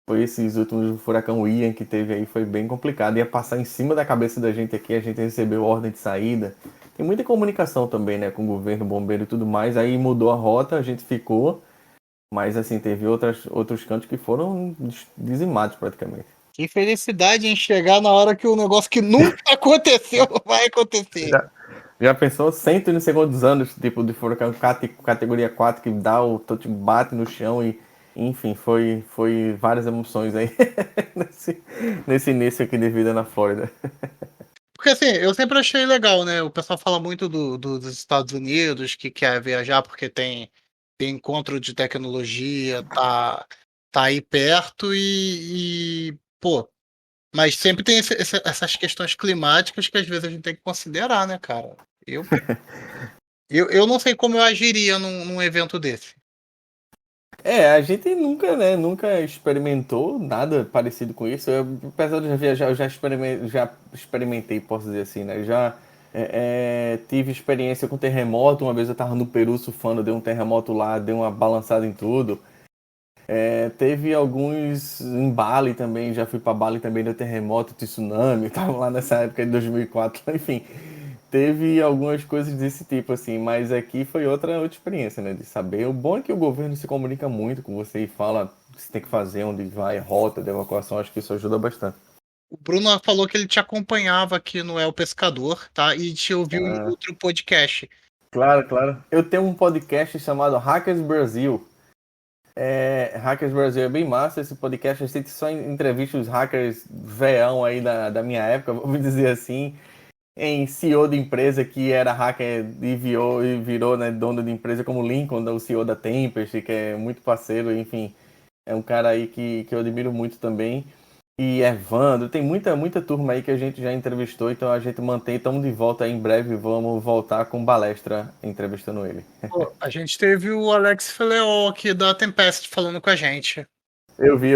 Foi esses últimos, o furacão Ian que teve aí, foi bem complicado. Ia passar em cima da cabeça da gente aqui, a gente recebeu ordem de saída. Tem muita comunicação também, né, com o governo, bombeiro e tudo mais. Aí mudou a rota, a gente ficou. Mas assim, teve outros cantos que foram dizimados praticamente. Que felicidade em chegar na hora que o negócio que nunca aconteceu vai acontecer. Já pensou 100 e não sei quantos anos, tipo, de furacão categoria 4 que dá o te bate no chão e, enfim, foi várias emoções aí nesse início aqui de vida na Flórida. Porque assim, eu sempre achei legal, né? O pessoal fala muito dos Estados Unidos que quer viajar porque tem encontro de tecnologia, tá aí perto pô, mas sempre tem essas questões climáticas que às vezes a gente tem que considerar, né, cara? Eu não sei como eu agiria num evento desse. A gente nunca, né, nunca experimentou nada parecido com isso. Apesar de já viajar, eu já experimentei, posso dizer assim, né? Já tive experiência com terremoto. Uma vez eu tava no Peru surfando, deu um terremoto lá, deu uma balançada em tudo. Teve alguns em Bali também, já fui para Bali também, deu terremoto, tsunami, tava lá nessa época de 2004, enfim. Teve algumas coisas desse tipo, assim, mas aqui foi outra experiência, né? De saber. O bom é que o governo se comunica muito com você e fala o que você tem que fazer, onde vai, rota de evacuação, acho que isso ajuda bastante. O Bruno falou que ele te acompanhava aqui no El Pescador, tá? E te ouviu em outro podcast. Claro, claro. Eu tenho um podcast chamado Hackers Brasil. Hackers Brasil é bem massa esse podcast. A gente só entrevista os hackers veão aí da minha época, vamos dizer assim. Em CEO de empresa que era hacker e virou, né, dono de empresa, como Lincoln, o CEO da Tempest, que é muito parceiro, enfim. É um cara aí que eu admiro muito também. E Evandro, tem muita turma aí que a gente já entrevistou, então a gente mantém, estamos de volta aí em breve, vamos voltar com palestra entrevistando ele. Pô, a gente teve o Alex Feleol aqui da Tempest falando com a gente. Eu vi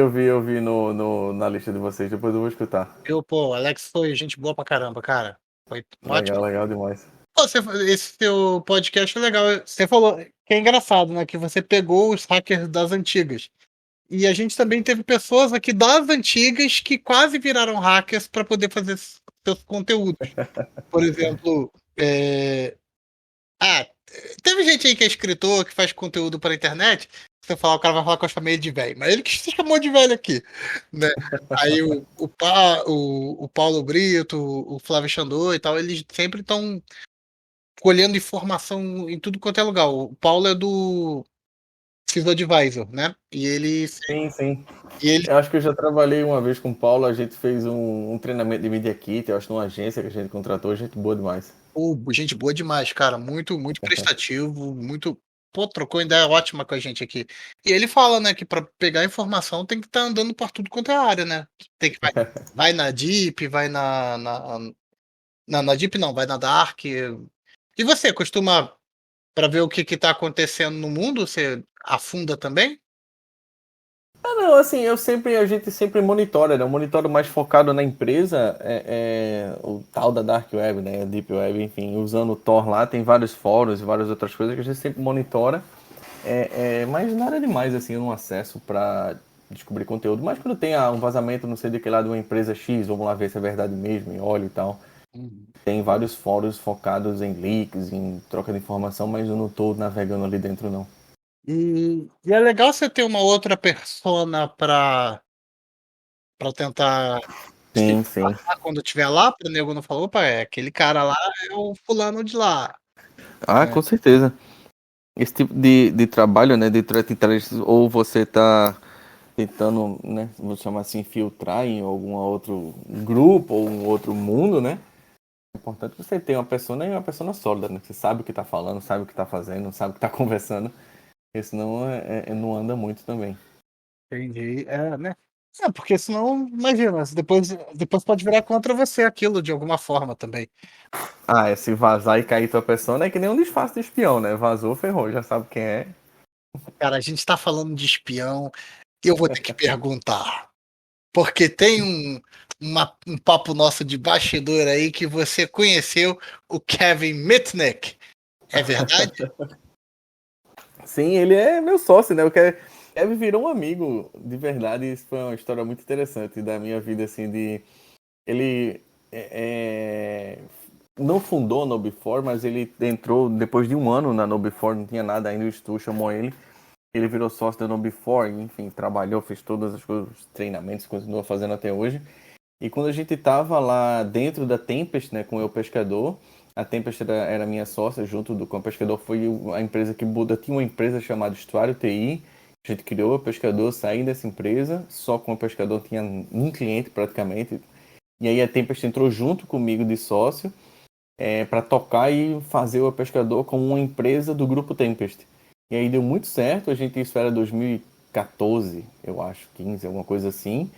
na lista de vocês, depois eu vou escutar. Pô, o Alex foi gente boa pra caramba, cara. Foi ótimo. Legal demais. Pô, esse teu podcast é legal. Você falou que é engraçado, né? Que você pegou os hackers das antigas. E a gente também teve pessoas aqui das antigas que quase viraram hackers para poder fazer seus conteúdos. Por exemplo, teve gente aí que é escritor, que faz conteúdo para internet. Você falar, o cara vai falar que eu chamei ele de velho, mas ele que se chamou de velho aqui, né? Aí o Paulo Brito, o Flávio Xandô e tal, eles sempre estão colhendo informação em tudo quanto é lugar. O Paulo é do Sys Advisor, né? E ele Sim. E ele, Eu acho que eu já trabalhei uma vez com o Paulo, a gente fez um treinamento de Media Kit, eu acho, numa agência que a gente contratou, gente boa demais. gente boa demais, cara. Muito prestativo, muito. Pô, trocou ideia ótima com a gente aqui. E ele fala, né, que para pegar informação tem que estar andando por tudo quanto é área, né? Tem que vai na Deep, vai na Deep não, vai na Dark. E você costuma para ver o que tá acontecendo no mundo, você afunda também? Não, assim, a gente sempre monitora, né? Um monitor mais focado na empresa o tal da Dark Web, né? A Deep Web, enfim, usando o Tor lá, tem vários fóruns e várias outras coisas que a gente sempre monitora. Mas nada demais, assim, eu não acesso para descobrir conteúdo. Mas quando tem um vazamento, não sei de que lado, de uma empresa X, vamos lá ver se é verdade mesmo, em óleo e tal. Tem vários fóruns focados em leaks, em troca de informação, mas eu não tô navegando ali dentro, não. E é legal você ter uma outra persona para tentar Sim. quando estiver lá, para o nego não falar, opa, aquele cara lá é o fulano de lá. Com certeza. Esse tipo de trabalho, né, de threat intelligence, ou você tá tentando, né, vou chamar assim, filtrar em algum outro grupo ou um outro mundo, né? É importante que você tenha uma pessoa e uma pessoa sólida, né? Você sabe o que tá falando, sabe o que tá fazendo, sabe o que tá conversando, porque senão não anda muito também. Entendi. Né? Porque senão, imagina, depois pode virar contra você aquilo de alguma forma também. Se vazar e cair tua pessoa é que nem um disfarce de espião, né? Vazou, ferrou, já sabe quem é. Cara, a gente tá falando de espião e eu vou ter que perguntar. Porque tem um papo nosso de bastidor aí que você conheceu o Kevin Mitnick. É verdade? Sim, ele é meu sócio, né? O Kevin virou um amigo de verdade. Isso foi uma história muito interessante da minha vida, assim, ele não fundou a Nobifore, mas ele entrou depois de um ano na Nobifore, não tinha nada ainda, o Stu chamou ele. Ele virou sócio da Nobifore, enfim, trabalhou, fez todas as coisas, os treinamentos, continua fazendo até hoje. E quando a gente tava lá dentro da Tempest, né, com o Pescador, a Tempest era minha sócia, junto com o Pescador foi a empresa que muda. Tinha uma empresa chamada Estuário TI, a gente criou o Pescador, saí dessa empresa, só com o Pescador tinha um cliente praticamente. E aí a Tempest entrou junto comigo de sócio para tocar e fazer o Pescador como uma empresa do grupo Tempest. E aí deu muito certo, isso era 2014, eu acho, 15, alguma coisa assim.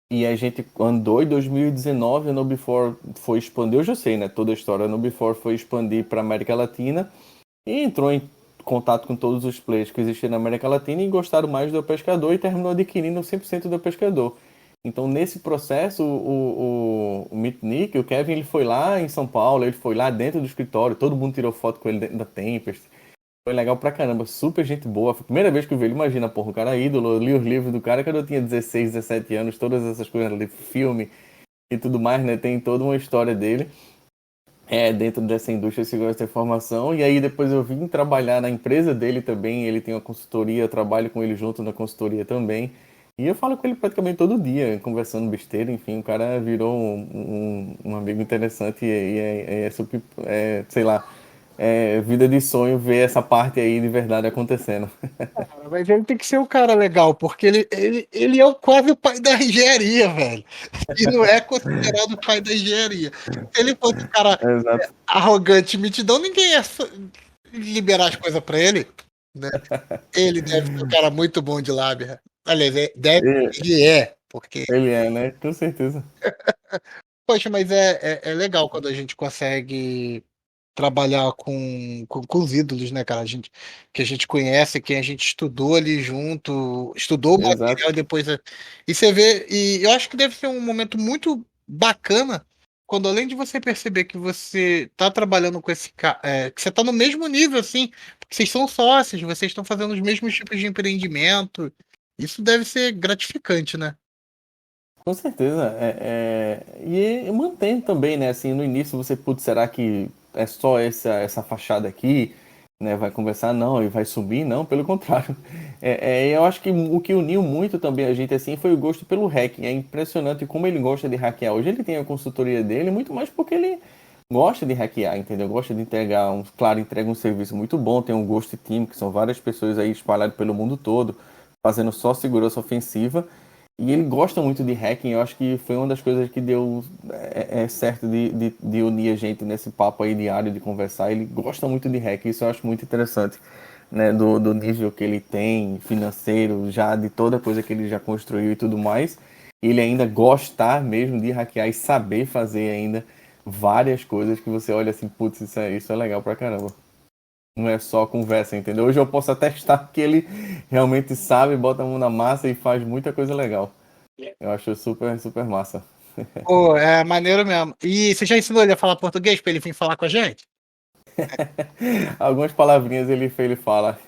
E a gente andou em 2019, a Nobifore foi expandir, eu já sei, né, toda a história, a Nobifore foi expandir para a América Latina e entrou em contato com todos os players que existiam na América Latina e gostaram mais do Pescador e terminou adquirindo 100% do Pescador. Então, nesse processo, o Mitnick, o Kevin, ele foi lá em São Paulo, ele foi lá dentro do escritório, todo mundo tirou foto com ele dentro da Tempest. Foi legal pra caramba, super gente boa. Foi a primeira vez que eu vi ele, imagina, porra, o cara é ídolo, eu li os livros do cara quando eu tinha 16, 17 anos, todas essas coisas ali, filme e tudo mais, né? Tem toda uma história dele. Dentro dessa indústria de segurança da informação. E aí depois eu vim trabalhar na empresa dele também. Ele tem uma consultoria, eu trabalho com ele junto na consultoria também. E eu falo com ele praticamente todo dia, conversando besteira. Enfim, o cara virou um amigo interessante e é super, sei lá, vida de sonho ver essa parte aí de verdade acontecendo. Mas ele tem que ser um cara legal, porque ele é quase o pai da engenharia, velho. E não é considerado o pai da engenharia. Se ele fosse um cara Exato. arrogante, mitidão, ninguém ia liberar as coisas pra ele, né? Ele deve ser um cara muito bom de lábia. Aliás, ele é, porque... Ele é, né? Com certeza. Poxa, mas é legal quando a gente consegue trabalhar com os ídolos, né, cara? Que a gente conhece, quem a gente estudou ali junto, estudou o Exato. material e depois. E você vê, e eu acho que deve ser um momento muito bacana quando, além de você perceber que você tá trabalhando com esse cara, que você tá no mesmo nível, assim, porque vocês são sócios, vocês estão fazendo os mesmos tipos de empreendimento. Isso deve ser gratificante, né? Com certeza. E mantém também, né? Assim, no início você, putz, será que é só essa fachada aqui, né? Vai conversar, não, e vai subir? Não, pelo contrário. Eu acho que o que uniu muito também a gente, assim, foi o gosto pelo hacking. É impressionante como ele gosta de hackear. Hoje ele tem a consultoria dele, muito mais porque ele gosta de hackear, entendeu? Gosta de entregar, claro, entrega um serviço muito bom, tem um Ghost Team, que são várias pessoas aí espalhadas pelo mundo todo, fazendo só segurança ofensiva. E ele gosta muito de hacking, eu acho que foi uma das coisas que deu certo de unir a gente nesse papo aí diário de conversar. Ele gosta muito de hacking, isso eu acho muito interessante, né? Do nível que ele tem financeiro, já de toda coisa que ele já construiu e tudo mais. Ele ainda gostar mesmo de hackear e saber fazer ainda várias coisas que você olha assim, putz, isso é legal pra caramba. Não é só conversa, entendeu? Hoje eu posso atestar que ele realmente sabe, bota a mão na massa e faz muita coisa legal. Eu acho super, super massa. Pô, é maneiro mesmo. E você já ensinou ele a falar português pra ele vir falar com a gente? Algumas palavrinhas ele fala.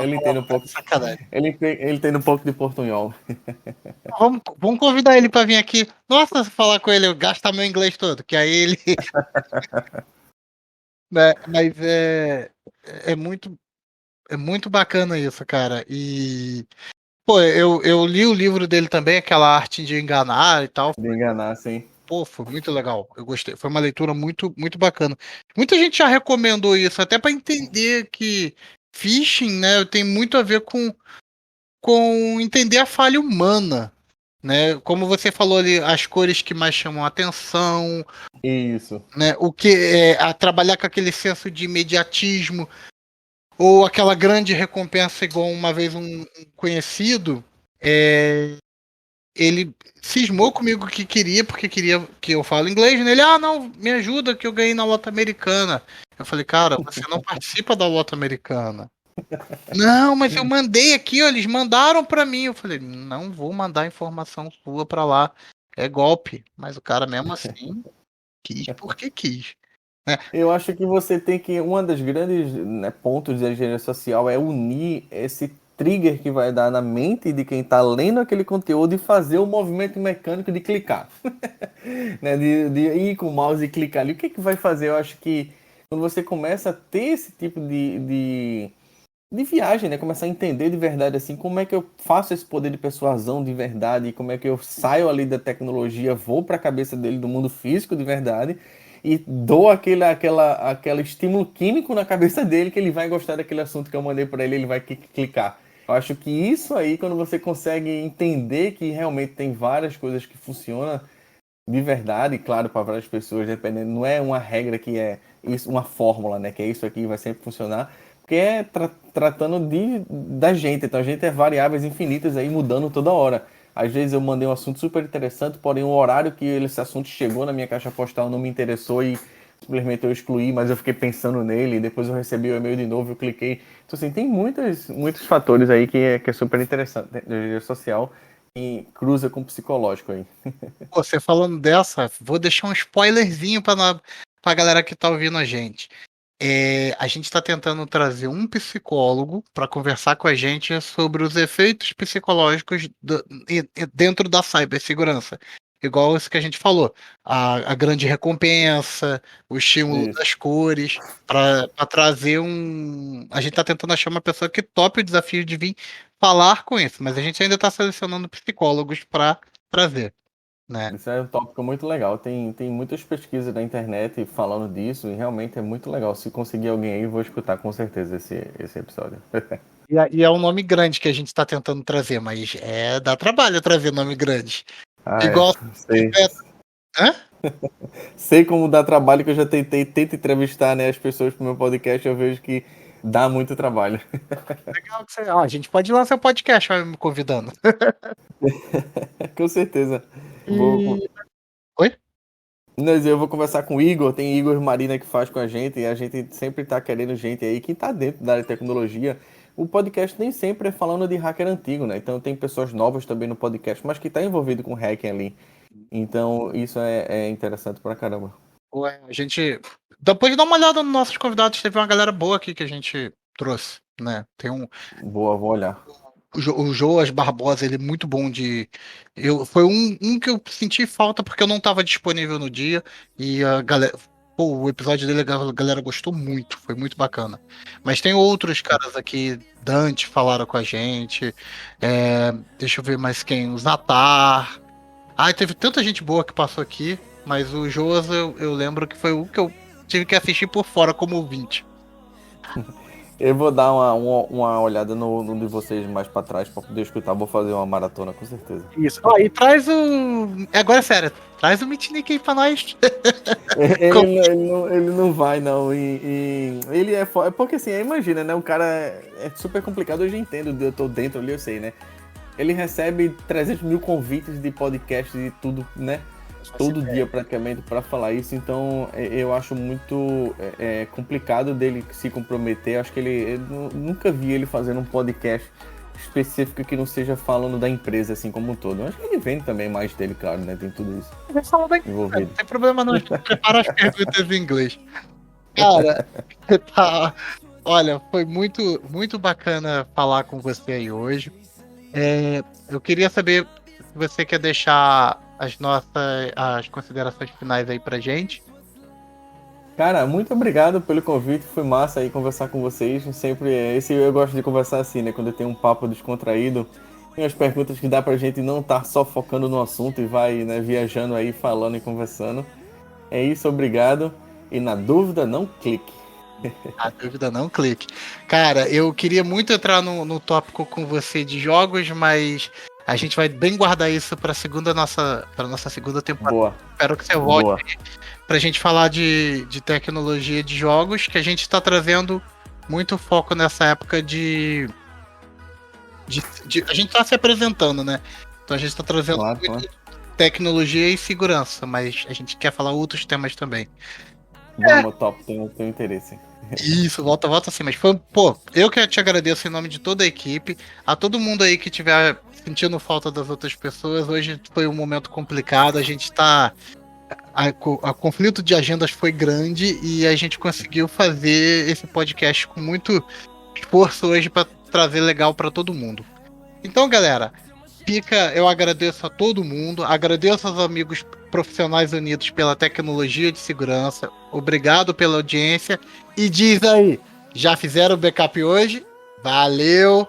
Ele entende um pouco. Sacanagem. Ele entende um pouco de portunhol. Vamos convidar ele para vir aqui. Nossa, se falar com ele, eu gastar meu inglês todo, que aí ele. Né, mas é muito bacana isso, cara. E, pô, eu li o livro dele também, aquela arte de enganar e tal. De enganar, sim. Pô, foi muito legal. Eu gostei. Foi uma leitura muito, muito bacana. Muita gente já recomendou isso, até para entender que phishing, né, tem muito a ver com entender a falha humana, né? Como você falou ali, as cores que mais chamam a atenção, Isso. né? O que é a trabalhar com aquele senso de imediatismo ou aquela grande recompensa, igual uma vez um conhecido, ele cismou comigo que queria, porque queria que eu fale inglês, né? Ele, não, me ajuda que eu ganhei na Lota Americana. Eu falei, cara, você não participa da Lota Americana. Não, mas eu mandei aqui, ó, eles mandaram pra mim. Eu falei, não vou mandar informação sua pra lá. É golpe. Mas o cara mesmo assim quis porque quis. Né? Eu acho que você tem que. Uma das grandes, né, pontos da engenharia social é unir esse trigger que vai dar na mente de quem está lendo aquele conteúdo e fazer o movimento mecânico de clicar. Né, de ir com o mouse e clicar ali. O que vai fazer? Eu acho que quando você começa a ter esse tipo de viagem, né? Começar a entender de verdade assim, como é que eu faço esse poder de persuasão de verdade, como é que eu saio ali da tecnologia, vou para a cabeça dele do mundo físico de verdade e dou aquele estímulo químico na cabeça dele que ele vai gostar daquele assunto que eu mandei para ele, ele vai clicar. Eu acho que isso aí, quando você consegue entender que realmente tem várias coisas que funcionam de verdade, claro, para várias pessoas, dependendo, não é uma regra que é isso, uma fórmula, né? Que é isso aqui vai sempre funcionar, porque é tratando da gente, então a gente é variáveis infinitas aí mudando toda hora. Às vezes eu mandei um assunto super interessante, porém o horário que esse assunto chegou na minha caixa postal não me interessou e simplesmente eu excluí, mas eu fiquei pensando nele, depois eu recebi o e-mail de novo, eu cliquei. Então assim, tem muitos fatores aí que é super interessante da rede social e cruza com o psicológico aí. Você falando dessa, vou deixar um spoilerzinho pra galera que tá ouvindo a gente. a gente está tentando trazer um psicólogo para conversar com a gente sobre os efeitos psicológicos dentro da cibersegurança. Igual isso que a gente falou, a grande recompensa, o estímulo Isso. das cores, para trazer A gente está tentando achar uma pessoa que tope o desafio de vir falar com isso, mas a gente ainda está selecionando psicólogos para trazer, né? Isso é um tópico muito legal. Tem muitas pesquisas na internet falando disso e realmente é muito legal. Se conseguir alguém aí, eu vou escutar com certeza esse episódio. E é um nome grande que a gente está tentando trazer, mas dá trabalho trazer nome grande. Ah, Igual. sei. Hã? Sei como dá trabalho, que eu já tento entrevistar, né, as pessoas pro meu podcast, eu vejo que dá muito trabalho. Legal que você. A gente pode lançar um podcast, vai me convidando. Com certeza. Vou, Oi? Mas eu vou conversar com o Igor, tem Igor e Marina que faz com a gente, e a gente sempre tá querendo gente aí que tá dentro da área de tecnologia. O podcast nem sempre é falando de hacker antigo, né? Então tem pessoas novas também no podcast, mas que tá envolvido com hacking ali. Então isso é interessante pra caramba. A gente. Depois de dar uma olhada nos nossos convidados, teve uma galera boa aqui que a gente trouxe, né? Tem Boa, vou olhar. o Joas Barbosa, ele é muito bom de. Foi um que eu senti falta porque eu não estava disponível no dia. E a galera. Pô, o episódio dele, a galera gostou muito, foi muito bacana. Mas tem outros caras aqui, Dante falaram com a gente. Deixa eu ver mais quem. O Zatar. Teve tanta gente boa que passou aqui, mas o Joas eu lembro que foi o que eu tive que assistir por fora como ouvinte. Eu vou dar uma olhada no de vocês mais pra trás pra poder escutar. Vou fazer uma maratona, com certeza. Isso. E traz o. Agora é sério, traz o Mitnick aí pra nós. Ele não vai, não. Ele é porque assim, imagina, né? O cara é super complicado. Eu já entendo, eu tô dentro ali, eu sei, né? Ele recebe 300 mil convites de podcast e tudo, né? Todo dia praticamente para falar isso, então eu acho muito complicado dele se comprometer. Acho que eu nunca vi ele fazendo um podcast específico que não seja falando da empresa assim como um todo. Eu acho que ele vende também mais dele, claro, né? Tem tudo isso envolvido. Não tem problema não, a gente prepara as perguntas em inglês. Cara, tá. Olha, foi muito, muito bacana falar com você aí hoje. Eu queria saber se você quer deixar as considerações finais aí pra gente. Cara, muito obrigado pelo convite, foi massa aí conversar com vocês. Sempre eu gosto de conversar assim, né? Quando tem um papo descontraído, tem as perguntas que dá pra gente não estar só focando no assunto e vai, né, viajando aí, falando e conversando. É isso, obrigado. E na dúvida, não clique. A dúvida não clique. Cara, eu queria muito entrar no tópico com você de jogos, mas a gente vai bem guardar isso para nossa segunda temporada. Boa. Espero que você volte pra gente falar de tecnologia de jogos, que a gente está trazendo muito foco nessa época de a gente está se apresentando, né? Então a gente está trazendo muito tecnologia e segurança, mas a gente quer falar outros temas também. Vamos, top, tenho interesse. Isso, volta assim. Mas foi, eu que te agradeço em nome de toda a equipe, a todo mundo aí que estiver sentindo falta das outras pessoas. Hoje foi um momento complicado, a gente tá. A conflito de agendas foi grande e a gente conseguiu fazer esse podcast com muito esforço hoje para trazer legal para todo mundo. Então, galera, eu agradeço a todo mundo, agradeço aos amigos profissionais unidos pela tecnologia de segurança, obrigado pela audiência e diz aí, já fizeram o backup hoje? Valeu!